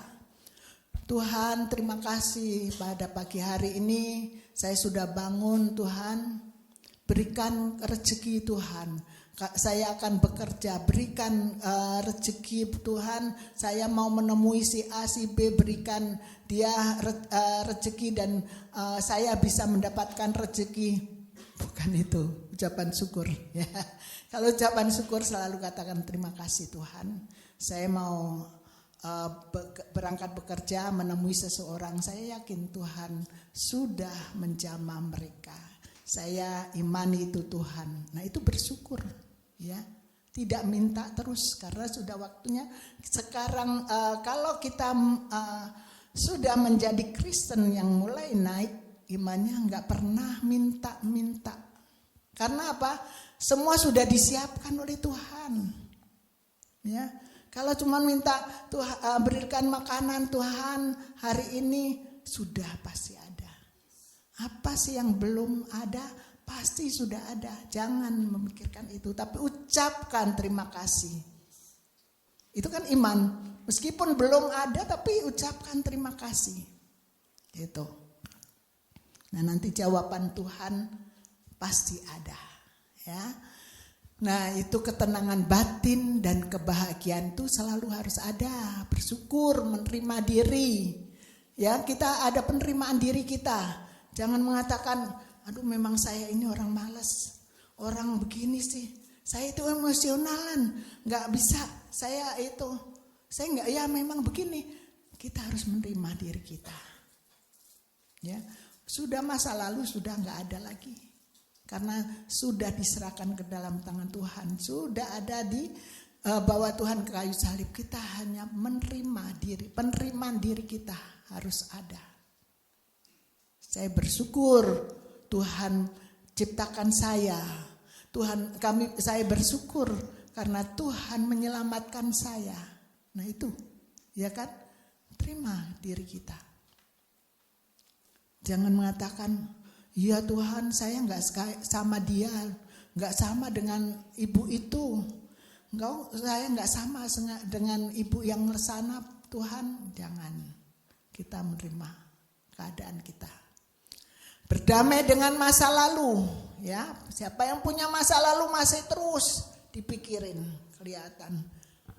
Tuhan, terima kasih pada pagi hari ini saya sudah bangun, Tuhan. Berikan rezeki, Tuhan. Saya akan bekerja, berikan rezeki, Tuhan. Saya mau menemui si A, si B, berikan dia rezeki dan saya bisa mendapatkan rezeki. Bukan itu ucapan syukur, ya. Kalau ucapan syukur selalu katakan terima kasih Tuhan. Saya mau berangkat bekerja, menemui seseorang. Saya yakin Tuhan sudah menjamah mereka. Saya imani itu Tuhan. Nah, itu bersyukur, ya. Tidak minta terus karena sudah waktunya. Sekarang kalau kita sudah menjadi Kristen yang mulai naik imannya, nggak pernah minta. Karena apa? Semua sudah disiapkan oleh Tuhan, ya. Kalau cuma minta Tuhan berikan makanan Tuhan hari ini, sudah pasti ada. Apa sih yang belum ada? Pasti sudah ada. Jangan memikirkan itu, tapi ucapkan terima kasih. Itu kan iman. Meskipun belum ada, tapi ucapkan terima kasih. Itu. Nah, nanti jawaban Tuhan pasti ada, ya. Nah, itu ketenangan batin dan kebahagiaan itu selalu harus ada. Bersyukur, menerima diri. Ya, kita ada penerimaan diri kita. Jangan mengatakan, aduh memang saya ini orang malas, orang begini sih. Saya itu emosionalan, nggak bisa. Saya nggak, ya memang begini. Kita harus menerima diri kita. Ya, sudah masa lalu sudah nggak ada lagi. Karena sudah diserahkan ke dalam tangan Tuhan. Sudah ada di bawah Tuhan ke kayu salib. Kita hanya menerima diri. Penerimaan diri kita harus ada. Saya bersyukur Tuhan ciptakan saya. Saya bersyukur karena Tuhan menyelamatkan saya. Nah itu, ya kan? Terima diri kita. Jangan mengatakan, ya Tuhan, saya nggak sama dia, nggak sama dengan ibu itu, saya nggak sama dengan ibu yang sana. Tuhan, jangan. Kita menerima keadaan kita. Berdamai dengan masa lalu, ya. Siapa yang punya masa lalu masih terus dipikirin, kelihatan,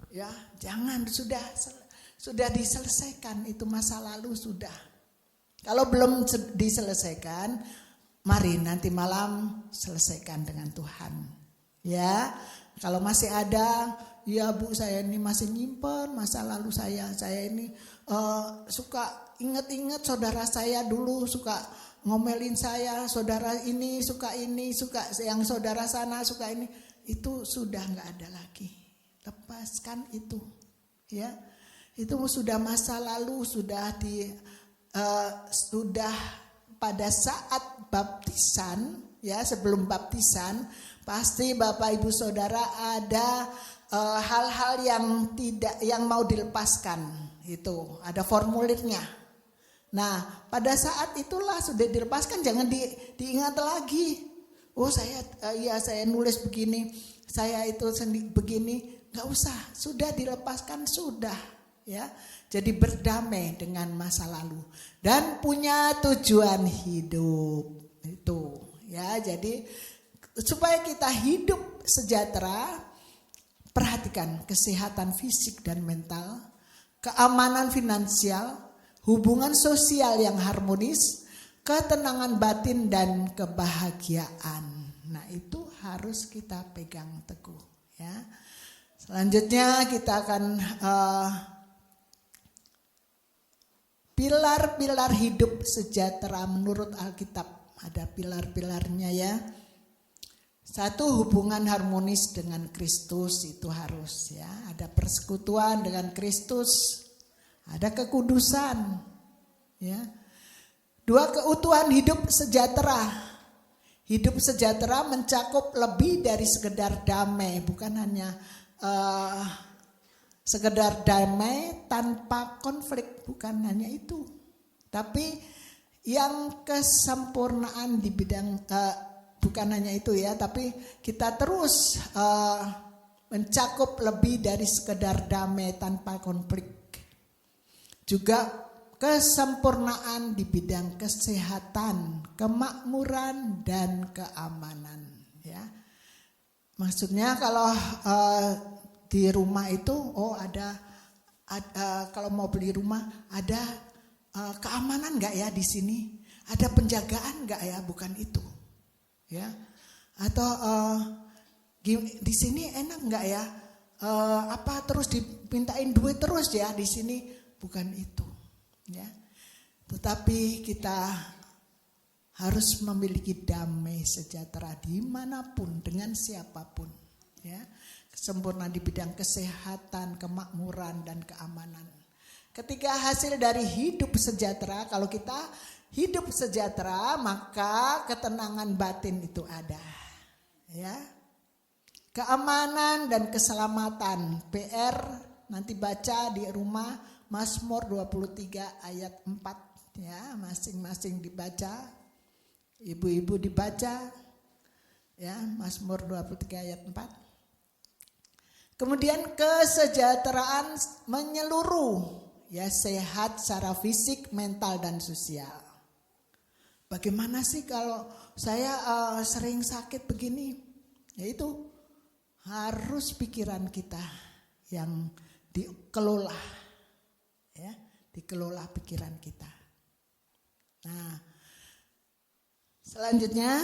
ya. Jangan, sudah diselesaikan itu masa lalu sudah. Kalau belum diselesaikan, mari nanti malam selesaikan dengan Tuhan. Ya, kalau masih ada, ya Bu, saya ini masih nyimpen masa lalu saya ini suka ingat-ingat saudara saya dulu suka ngomelin saya, saudara ini, suka yang saudara sana suka ini. Itu sudah nggak ada lagi. Lepaskan itu, ya. Itu sudah masa lalu, sudah pada saat baptisan, ya, sebelum baptisan pasti Bapak Ibu Saudara ada hal-hal yang mau dilepaskan, itu ada formulirnya. Nah, pada saat itulah sudah dilepaskan, jangan diingat lagi. Oh, saya nulis begini, saya itu begini, nggak usah, sudah dilepaskan sudah, ya. Jadi berdamai dengan masa lalu dan punya tujuan hidup itu, ya. Jadi supaya kita hidup sejahtera, perhatikan kesehatan fisik dan mental, keamanan finansial, hubungan sosial yang harmonis, ketenangan batin dan kebahagiaan. Nah, itu harus kita pegang teguh, ya. Selanjutnya kita akan pilar-pilar hidup sejahtera menurut Alkitab. Ada pilar-pilarnya, ya. 1, hubungan harmonis dengan Kristus, itu harus, ya. Ada persekutuan dengan Kristus, ada kekudusan, ya. 2, keutuhan hidup sejahtera. Hidup sejahtera mencakup lebih dari sekedar damai, bukan hanya sekedar damai tanpa konflik, bukan hanya itu. Tapi yang kesempurnaan di bidang bukan hanya itu, ya, tapi kita terus mencakup lebih dari sekedar damai tanpa konflik. Juga kesempurnaan di bidang kesehatan, kemakmuran dan keamanan, ya. Maksudnya kalau di rumah itu ada kalau mau beli rumah ada keamanan nggak ya di sini? Ada penjagaan nggak ya? Bukan itu, ya. Atau di sini enak nggak ya? Terus dipintain duit terus ya di sini? Bukan itu, ya. Tetapi kita harus memiliki damai sejahtera dimanapun dengan siapapun, ya. Sempurna di bidang kesehatan, kemakmuran dan keamanan. Ketika hasil dari hidup sejahtera, kalau kita hidup sejahtera, maka ketenangan batin itu ada, ya. Keamanan dan keselamatan, PR nanti baca di rumah Mazmur 23 ayat 4, ya, masing-masing dibaca. Ibu-ibu dibaca ya, Mazmur 23 ayat 4. Kemudian kesejahteraan menyeluruh, ya, sehat secara fisik, mental dan sosial. Bagaimana sih kalau saya sering sakit begini? Yaitu harus pikiran kita yang dikelola, ya, dikelola pikiran kita. Nah, selanjutnya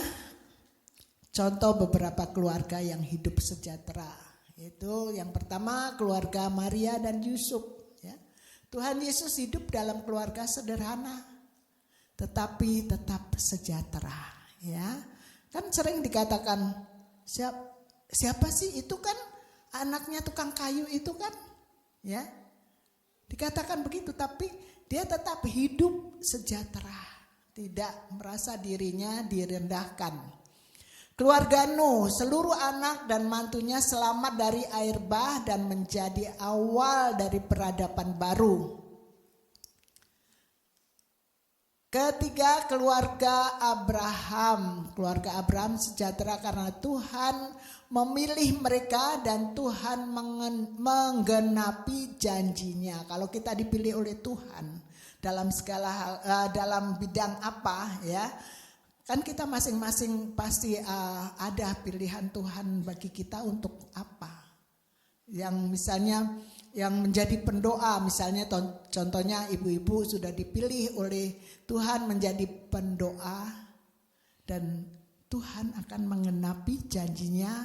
contoh beberapa keluarga yang hidup sejahtera. Itu yang pertama keluarga Maria dan Yusuf. Ya. Tuhan Yesus hidup dalam keluarga sederhana, tetapi tetap sejahtera. Ya, kan sering dikatakan siapa sih itu, kan anaknya tukang kayu itu kan, ya, dikatakan begitu, tapi dia tetap hidup sejahtera, tidak merasa dirinya direndahkan. Keluarga Nuh, seluruh anak dan mantunya selamat dari air bah dan menjadi awal dari peradaban baru. Ketiga, keluarga Abraham. Keluarga Abraham sejahtera karena Tuhan memilih mereka dan Tuhan menggenapi janjinya. Kalau kita dipilih oleh Tuhan dalam segala hal, dalam bidang apa, ya, kan kita masing-masing pasti ada pilihan Tuhan bagi kita untuk apa. Yang misalnya yang menjadi pendoa, misalnya contohnya ibu-ibu sudah dipilih oleh Tuhan menjadi pendoa, dan Tuhan akan menggenapi janjinya.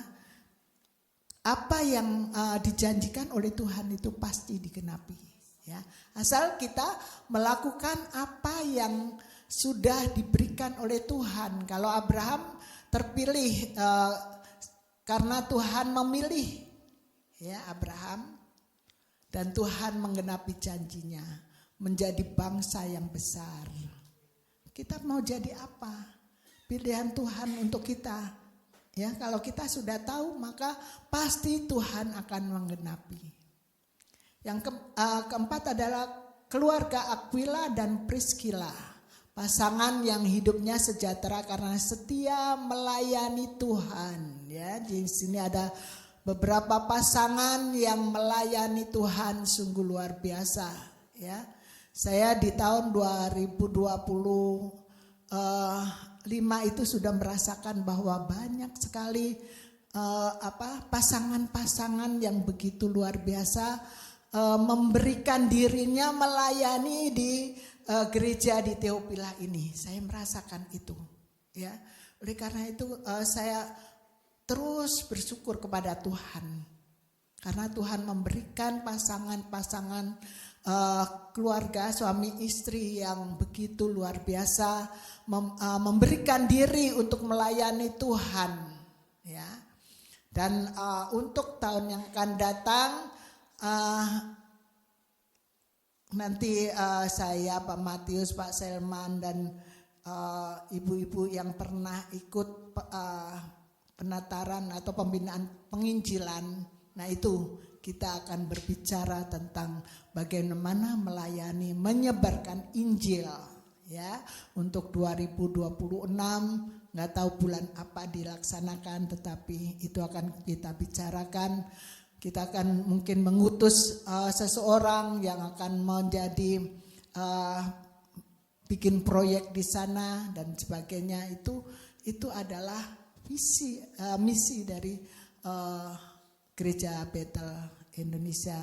Apa yang dijanjikan oleh Tuhan itu pasti digenapi, ya. Asal kita melakukan apa yang sudah diberikan oleh Tuhan. Kalau Abraham terpilih karena Tuhan memilih, ya, Abraham, dan Tuhan menggenapi janjinya menjadi bangsa yang besar. Kita mau jadi apa? Pilihan Tuhan untuk kita. Ya, kalau kita sudah tahu maka pasti Tuhan akan menggenapi. Yang keempat adalah keluarga Aquila dan Priscilla. Pasangan yang hidupnya sejahtera karena setia melayani Tuhan. Ya, di sini ada beberapa pasangan yang melayani Tuhan sungguh luar biasa. Ya, saya di tahun 2025 itu sudah merasakan bahwa banyak sekali pasangan-pasangan yang begitu luar biasa memberikan dirinya melayani di gereja di Theopila ini. Saya merasakan itu, ya. Oleh karena itu saya terus bersyukur kepada Tuhan, karena Tuhan memberikan pasangan-pasangan keluarga suami istri yang begitu luar biasa, memberikan diri untuk melayani Tuhan, ya. Dan untuk tahun yang akan datang, nanti saya, Pak Matius, Pak Selman, dan ibu-ibu yang pernah ikut penataran atau pembinaan penginjilan, nah itu kita akan berbicara tentang bagaimana melayani, menyebarkan Injil, ya, untuk 2026. Nggak tahu bulan apa dilaksanakan, tetapi itu akan kita bicarakan. Kita akan mungkin mengutus seseorang yang akan menjadi bikin proyek di sana dan sebagainya. Itu adalah misi dari Gereja Bethel Indonesia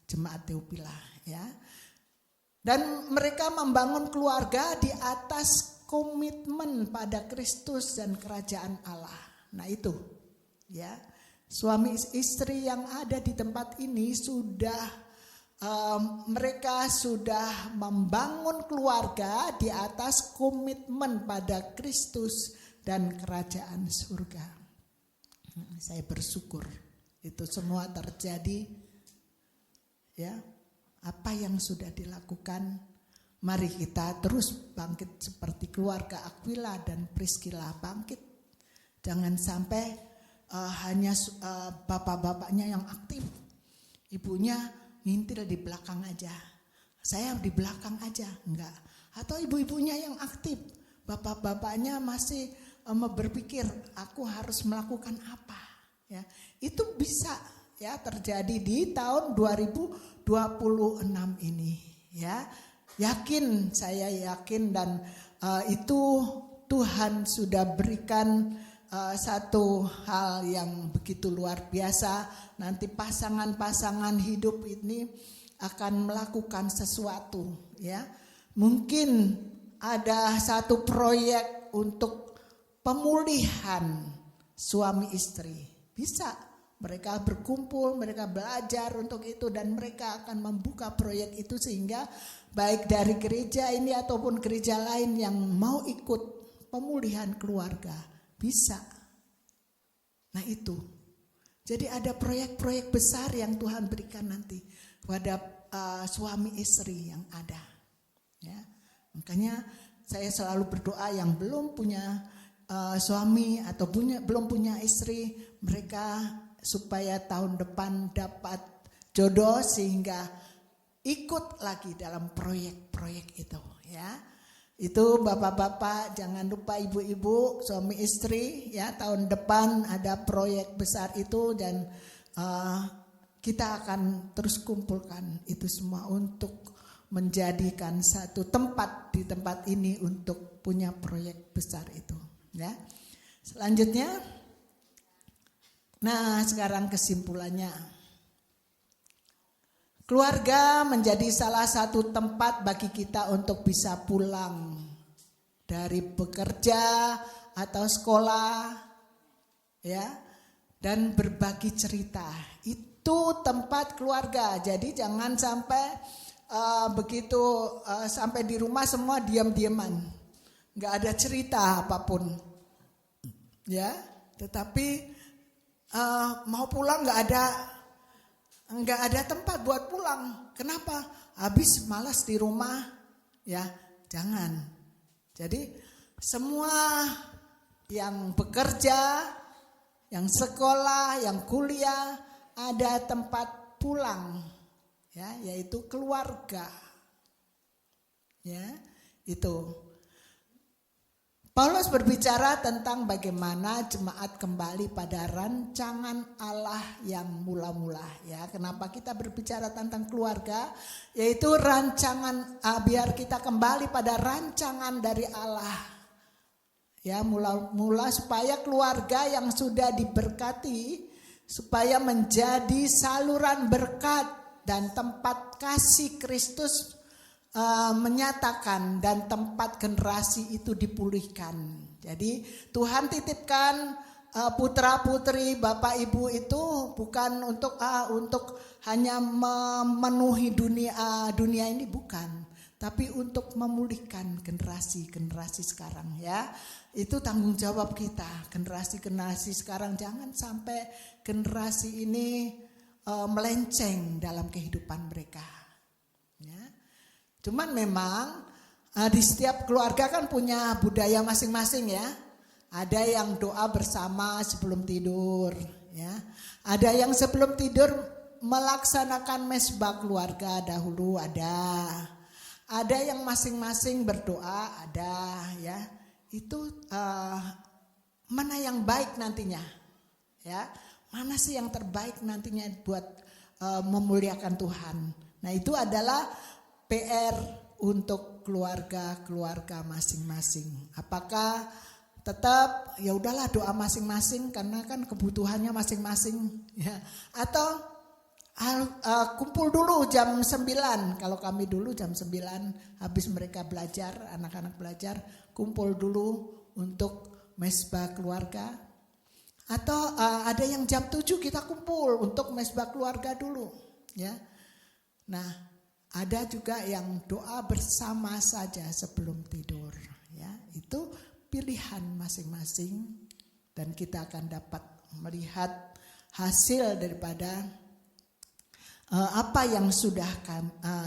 Jemaat Theopila, ya. Dan mereka membangun keluarga di atas komitmen pada Kristus dan kerajaan Allah. Nah itu, ya. Suami istri yang ada di tempat ini mereka sudah membangun keluarga di atas komitmen pada Kristus dan kerajaan surga. Saya bersyukur itu semua terjadi, ya. Apa yang sudah dilakukan, mari kita terus bangkit seperti keluarga Aquila dan Priscilla bangkit. Jangan sampai hanya bapak-bapaknya yang aktif, ibunya ngintil di belakang aja, saya di belakang aja, enggak. Atau ibu-ibunya yang aktif, bapak-bapaknya masih berpikir aku harus melakukan apa, ya. Itu bisa ya terjadi di tahun 2026 ini, ya. Saya yakin dan itu Tuhan sudah berikan satu hal yang begitu luar biasa. Nanti pasangan-pasangan hidup ini akan melakukan sesuatu, ya. Mungkin ada satu proyek untuk pemulihan suami istri. Bisa mereka berkumpul, mereka belajar untuk itu dan mereka akan membuka proyek itu sehingga baik dari gereja ini ataupun gereja lain yang mau ikut pemulihan keluarga bisa. Nah itu. Jadi ada proyek-proyek besar yang Tuhan berikan nanti kepada suami istri yang ada. Ya. Makanya saya selalu berdoa yang belum punya suami atau belum punya istri, mereka supaya tahun depan dapat jodoh sehingga ikut lagi dalam proyek-proyek itu, ya. Itu bapak-bapak, jangan lupa ibu-ibu, suami istri, ya, tahun depan ada proyek besar itu dan kita akan terus kumpulkan itu semua untuk menjadikan satu tempat di tempat ini untuk punya proyek besar itu, ya. Selanjutnya, nah sekarang kesimpulannya, keluarga menjadi salah satu tempat bagi kita untuk bisa pulang dari bekerja atau sekolah, ya, dan berbagi cerita. Itu tempat keluarga. Jadi jangan sampai begitu sampai di rumah semua diam-diaman, nggak ada cerita apapun, ya. Tetapi mau pulang nggak ada tempat buat pulang. Kenapa? Habis malas di rumah, ya. Jangan. Jadi semua yang bekerja, yang sekolah, yang kuliah ada tempat pulang. Ya, yaitu keluarga. Ya, itu. Paulus berbicara tentang bagaimana jemaat kembali pada rancangan Allah yang mula-mula, ya. Kenapa kita berbicara tentang keluarga? Yaitu rancangan, biar kita kembali pada rancangan dari Allah. Ya, mula-mula supaya keluarga yang sudah diberkati supaya menjadi saluran berkat dan tempat kasih Kristus menyatakan dan tempat generasi itu dipulihkan. Jadi Tuhan titipkan putra-putri, bapak ibu itu bukan untuk hanya memenuhi dunia ini, bukan, tapi untuk memulihkan generasi sekarang, ya. Itu tanggung jawab kita, generasi sekarang. Jangan sampai generasi ini melenceng dalam kehidupan mereka, ya. Cuman memang di setiap keluarga kan punya budaya masing-masing, ya. Ada yang doa bersama sebelum tidur, ya. Ada yang sebelum tidur melaksanakan mesbah keluarga dahulu, ada. Ada yang masing-masing berdoa, ada, ya. Itu mana yang baik nantinya, ya. Mana sih yang terbaik nantinya buat memuliakan Tuhan. Nah itu adalah PR untuk keluarga masing-masing. Apakah tetap ya udahlah doa masing-masing karena kan kebutuhannya masing-masing, ya. Atau kumpul dulu jam 9. Kalau kami dulu jam 9 habis mereka belajar, anak-anak belajar, kumpul dulu untuk mesbah keluarga. Atau ada yang jam 7 kita kumpul untuk mesbah keluarga dulu, ya. Nah, ada juga yang doa bersama saja sebelum tidur, ya. Itu pilihan masing-masing dan kita akan dapat melihat hasil daripada apa yang sudah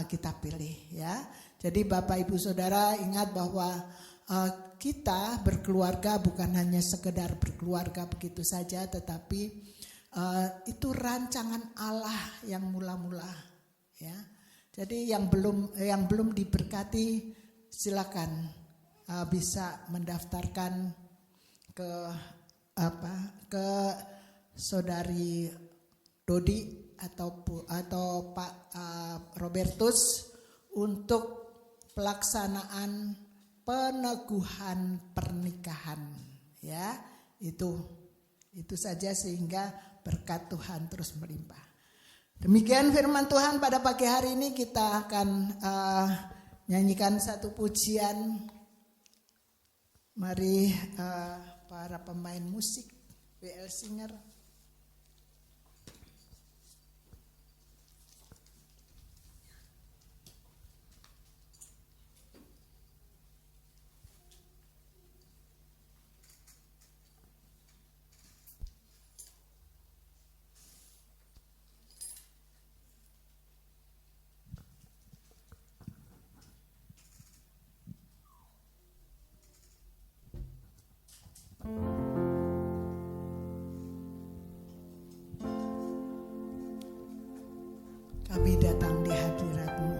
kita pilih, ya. Jadi Bapak Ibu Saudara ingat bahwa kita berkeluarga bukan hanya sekedar berkeluarga begitu saja, tetapi itu rancangan Allah yang mula-mula, ya. Jadi yang belum diberkati silakan bisa mendaftarkan ke saudari Dodi atau Pak Robertus untuk pelaksanaan peneguhan pernikahan, ya. Itu saja, sehingga berkat Tuhan terus melimpah. Demikian firman Tuhan pada pagi hari ini. Kita akan nyanyikan satu pujian. Mari para pemain musik WL Singer. Kami datang di hadirat-Mu.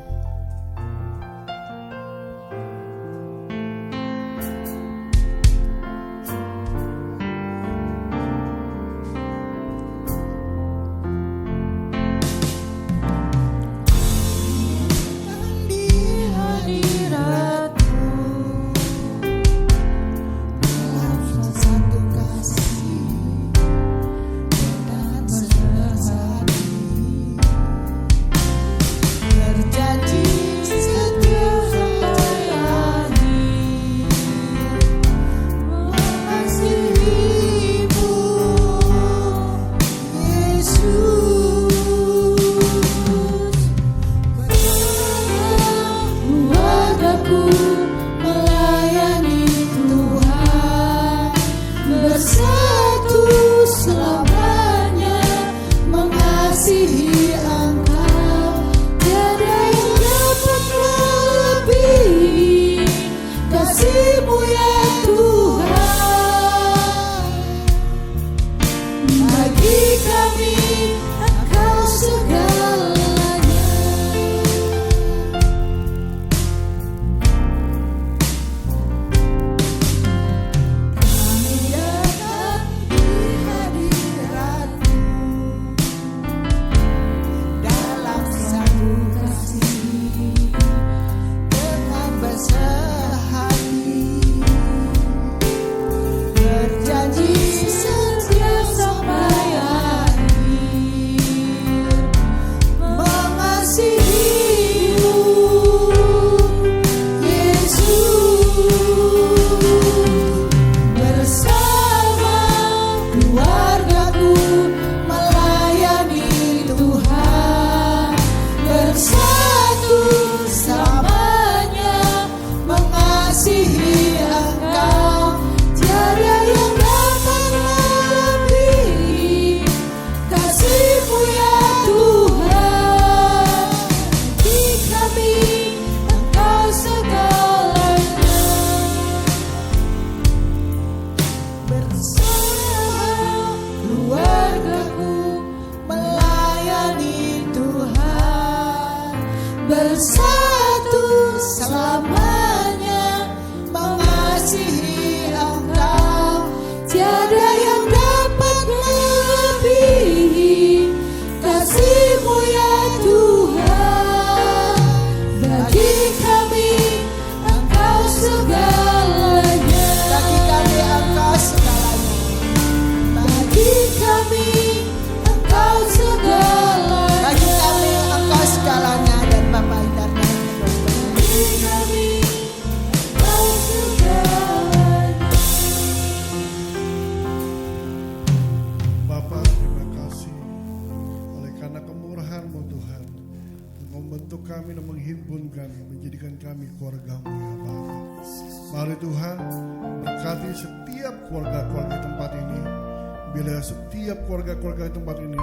Setiap keluarga-keluarga tempat ini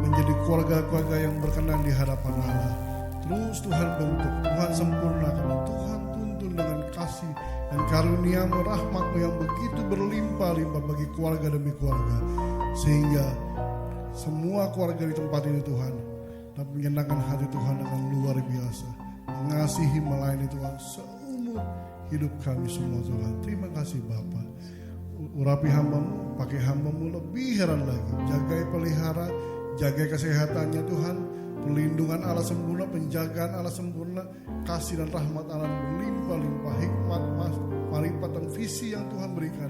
menjadi keluarga-keluarga yang berkenan di hadapan Allah. Terus Tuhan bentuk, Tuhan sempurnakan, Tuhan tuntun dengan kasih dan karunia-Mu, rahmat-Mu yang begitu berlimpah-limpah bagi keluarga demi keluarga. Sehingga semua keluarga di tempat ini Tuhan dapat menyenangkan hati Tuhan dengan luar biasa. Mengasihi, melayani Tuhan seumur seumur hidup kami semua Tuhan. Terima kasih Bapa. Urapi hamba-Mu, pakai hamba-Mu lebih heran lagi. Jagai pelihara, jagai kesehatannya Tuhan. Perlindungan Allah sempurna, penjagaan Allah sempurna, kasih dan rahmat Allah berlimpah-limpah, hikmat, marifat dan visi yang Tuhan berikan.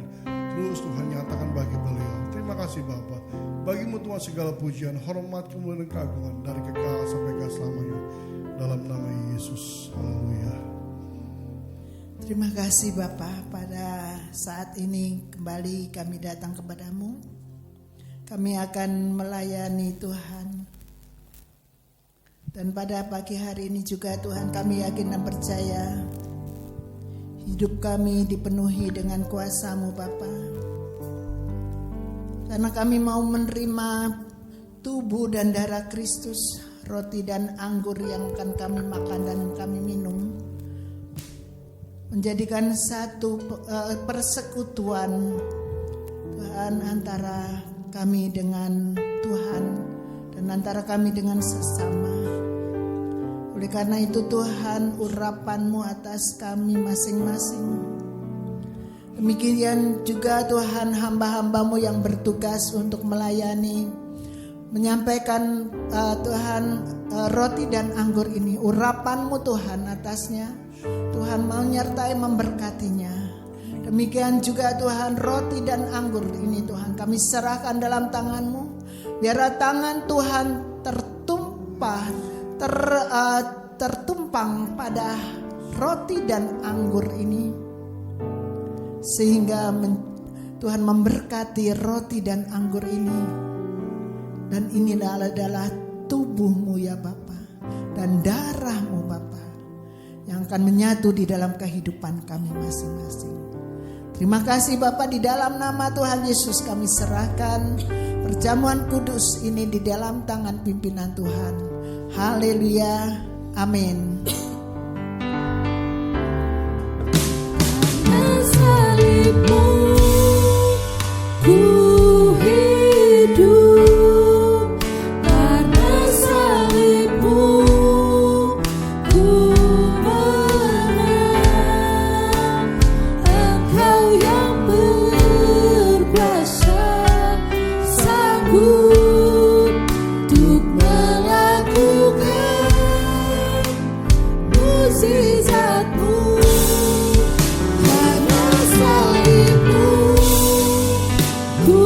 Terus Tuhan nyatakan bagi beliau. Terima kasih Bapa. Bagi-Mu Tuhan segala pujian, hormat, kemuliaan dan keagungan dari kekal sampai ke selamanya. Dalam nama Yesus. Haleluya. Terima kasih Bapa, pada saat ini kembali kami datang kepada-Mu. Kami akan melayani Tuhan. Dan pada pagi hari ini juga Tuhan, kami yakin dan percaya hidup kami dipenuhi dengan kuasa-Mu Bapa. Karena kami mau menerima tubuh dan darah Kristus, roti dan anggur yang akan kami makan dan kami minum, menjadikan satu persekutuan Tuhan antara kami dengan Tuhan dan antara kami dengan sesama. Oleh karena itu Tuhan, urapan-Mu atas kami masing-masing. Demikian juga Tuhan, hamba-hamba-Mu yang bertugas untuk melayani, menyampaikan Tuhan roti dan anggur ini, urapan-Mu Tuhan atasnya. Tuhan mau menyertai memberkatinya. Demikian juga Tuhan, roti dan anggur ini Tuhan kami serahkan dalam tangan-Mu. Biarlah tangan Tuhan tertumpang pada roti dan anggur ini, sehingga Tuhan memberkati roti dan anggur ini. Dan inilah adalah tubuh-Mu ya Bapa, dan darah-Mu Bapa, yang akan menyatu di dalam kehidupan kami masing-masing. Terima kasih Bapa, di dalam nama Tuhan Yesus kami serahkan perjamuan kudus ini di dalam tangan pimpinan Tuhan. Haleluya, amin. Karena salib-Mu ku hidup, karena salib-Mu ku menang. Engkau yang berkuasa, sanggup untuk melakukan mukjizat-Mu. Karena salib-Mu ku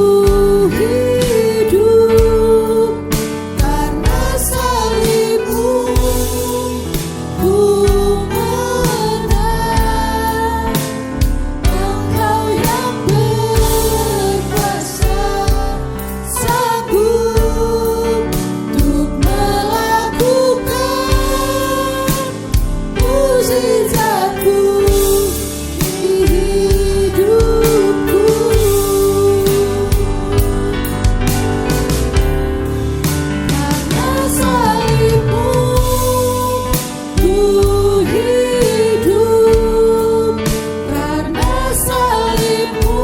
hidup, karena salib-Mu ku menang. Engkau yang berkuasa, sanggup untuk melakukan mukjizat-Mu di hidupku. Karena salib-Mu ku hidup, karena salib-Mu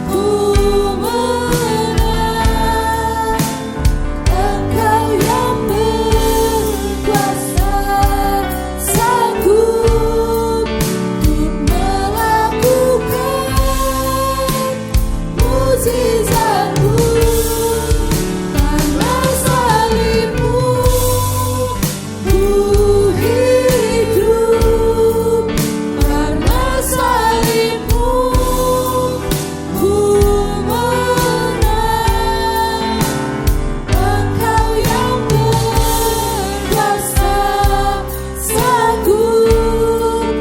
ku menang. Engkau yang berkuasa, sanggup untuk melakukan mukjizat-Mu. Karena salib-Mu ku hidup, karena salib-Mu ku menang. Engkau yang berkuasa, sanggup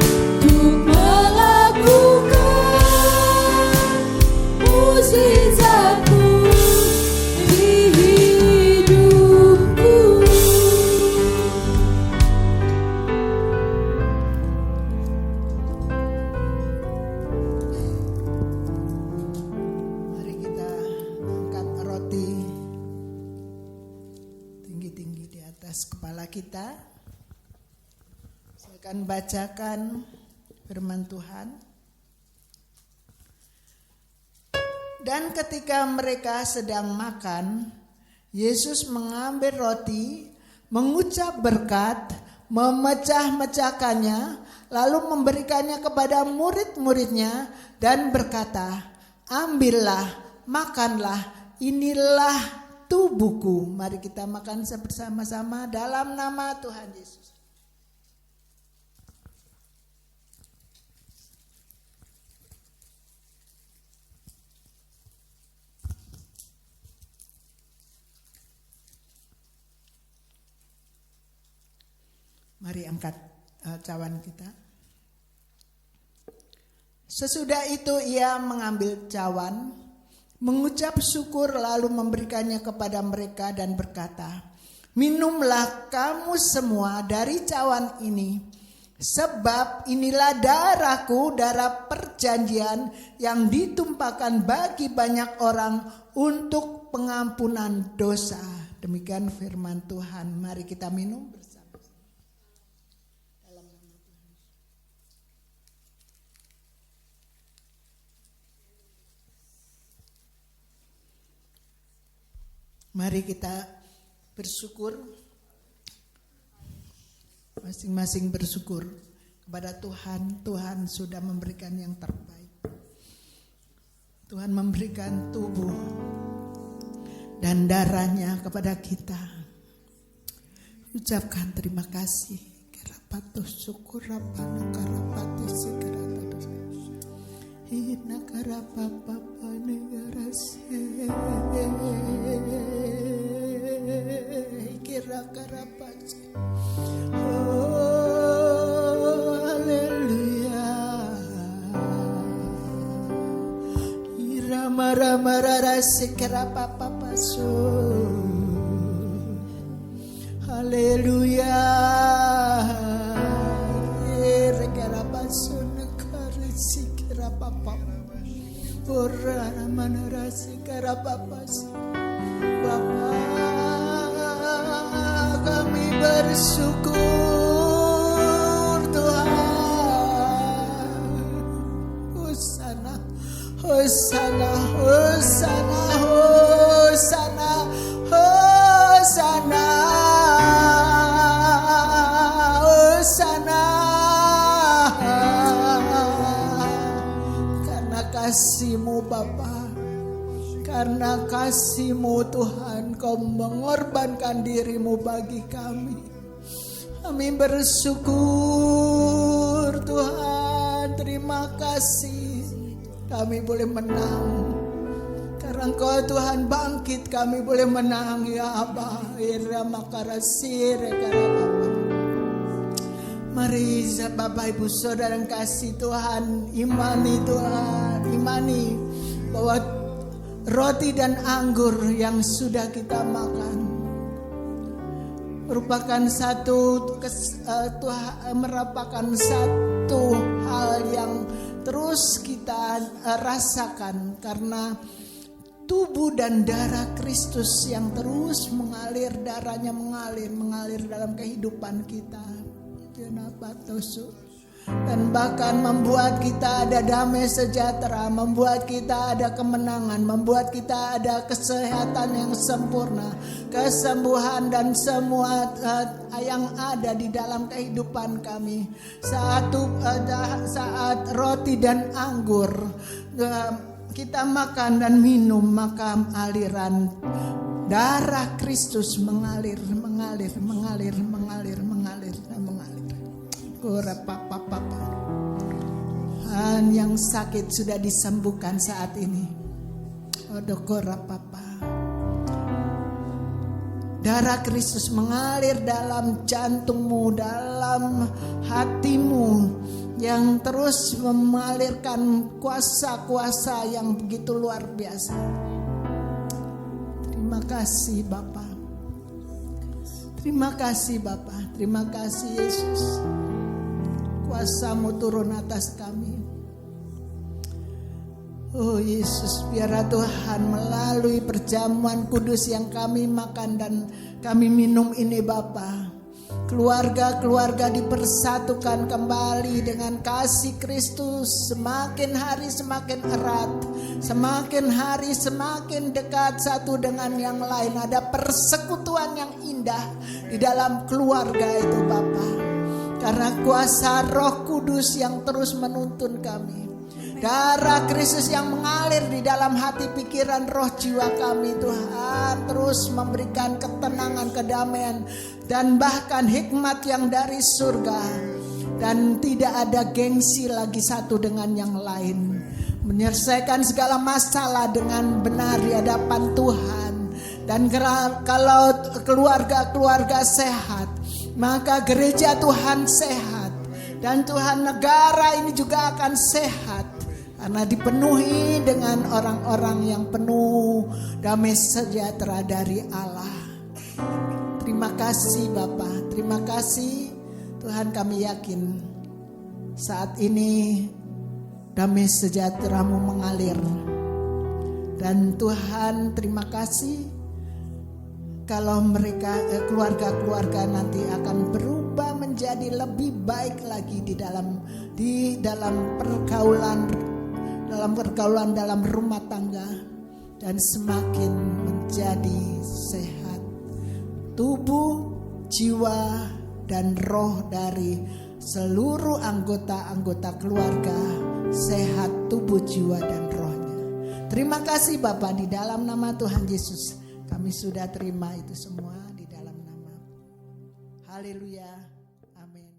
untuk melakukan mukjizat-Mu di hidupku. Mari kita angkat roti tinggi-tinggi di atas kepala kita. Saya akan bacakan firman Tuhan. Dan ketika mereka sedang makan, Yesus mengambil roti, mengucap berkat, memecah-mecahkannya, lalu memberikannya kepada murid-muridnya dan berkata, ambillah, makanlah, inilah tubuhku. Mari kita makan bersama-sama dalam nama Tuhan Yesus. Mari angkat cawan kita. Sesudah itu ia mengambil cawan, mengucap syukur lalu memberikannya kepada mereka dan berkata, minumlah kamu semua dari cawan ini, sebab inilah darahku, darah perjanjian yang ditumpahkan bagi banyak orang untuk pengampunan dosa. Demikian firman Tuhan. Mari kita minum bersama. Mari kita bersyukur, masing-masing bersyukur kepada Tuhan. Tuhan sudah memberikan yang terbaik. Tuhan memberikan tubuh dan darahnya kepada kita. Ucapkan terima kasih. Kerapatus syukur rapana karapatis kerapatus. Hina karapapa negara se. Kira karapas. Oh haleluya. Ira mara rase karapapa paso. Haleluya. Ira karapaso negara se karapapa. Ora manarasi karapapas. Bapa, kami bersyukur Tuhan. Hosana, Hosana, Hosana, Hosana, Hosana, Hosana. Karena kasih-Mu Bapa, karena kasih-Mu Tuhan, Kau mengorbankan diri-Mu bagi kami. Kami bersyukur Tuhan, terima kasih. Kami boleh menang. Karena Engkau Tuhan bangkit, kami boleh menang ya Abah. Mari Bapak Ibu Saudara yang kasih Tuhan, imani Tuhan, imani bahwa roti dan anggur yang sudah kita makan merupakan merupakan satu hal yang terus kita rasakan, karena tubuh dan darah Kristus yang terus mengalir, darahnya mengalir dalam kehidupan kita. Dan bahkan membuat kita ada damai sejahtera, membuat kita ada kemenangan, membuat kita ada kesehatan yang sempurna, kesembuhan dan semua yang ada di dalam kehidupan kami. Saat roti dan anggur kita makan dan minum, maka aliran darah Kristus mengalir. Dan yang sakit sudah disembuhkan saat ini. Darah Kristus mengalir dalam jantungmu, dalam hatimu, yang terus mengalirkan kuasa-kuasa yang begitu luar biasa. Terima kasih Bapa. Terima kasih Bapa. Terima kasih Yesus. Kuasa-Mu turun atas kami. Oh Yesus, biarlah Tuhan melalui perjamuan kudus yang kami makan dan kami minum ini Bapa, keluarga-keluarga dipersatukan kembali dengan kasih Kristus, semakin hari semakin erat, semakin hari semakin dekat satu dengan yang lain. Ada persekutuan yang indah di dalam keluarga itu Bapa. Karena kuasa Roh Kudus yang terus menuntun kami. Darah Kristus yang mengalir di dalam hati, pikiran, roh, jiwa kami Tuhan. Terus memberikan ketenangan, kedamaian, dan bahkan hikmat yang dari surga. Dan tidak ada gengsi lagi satu dengan yang lain. Menyelesaikan segala masalah dengan benar di hadapan Tuhan. Dan kalau keluarga-keluarga sehat, maka gereja Tuhan sehat. Dan Tuhan, negara ini juga akan sehat. Karena dipenuhi dengan orang-orang yang penuh damai sejahtera dari Allah. Terima kasih Bapa, terima kasih Tuhan. Kami yakin saat ini damai sejahtera-Mu mengalir. Dan Tuhan, terima kasih kalau mereka keluarga-keluarga nanti akan berubah menjadi lebih baik lagi di dalam pergaulan dalam rumah tangga, dan semakin menjadi sehat tubuh, jiwa, dan roh dari seluruh anggota-anggota keluarga, sehat tubuh, jiwa, dan rohnya. Terima kasih Bapa, di dalam nama Tuhan Yesus kami sudah terima itu semua di dalam nama. Haleluya. Amin.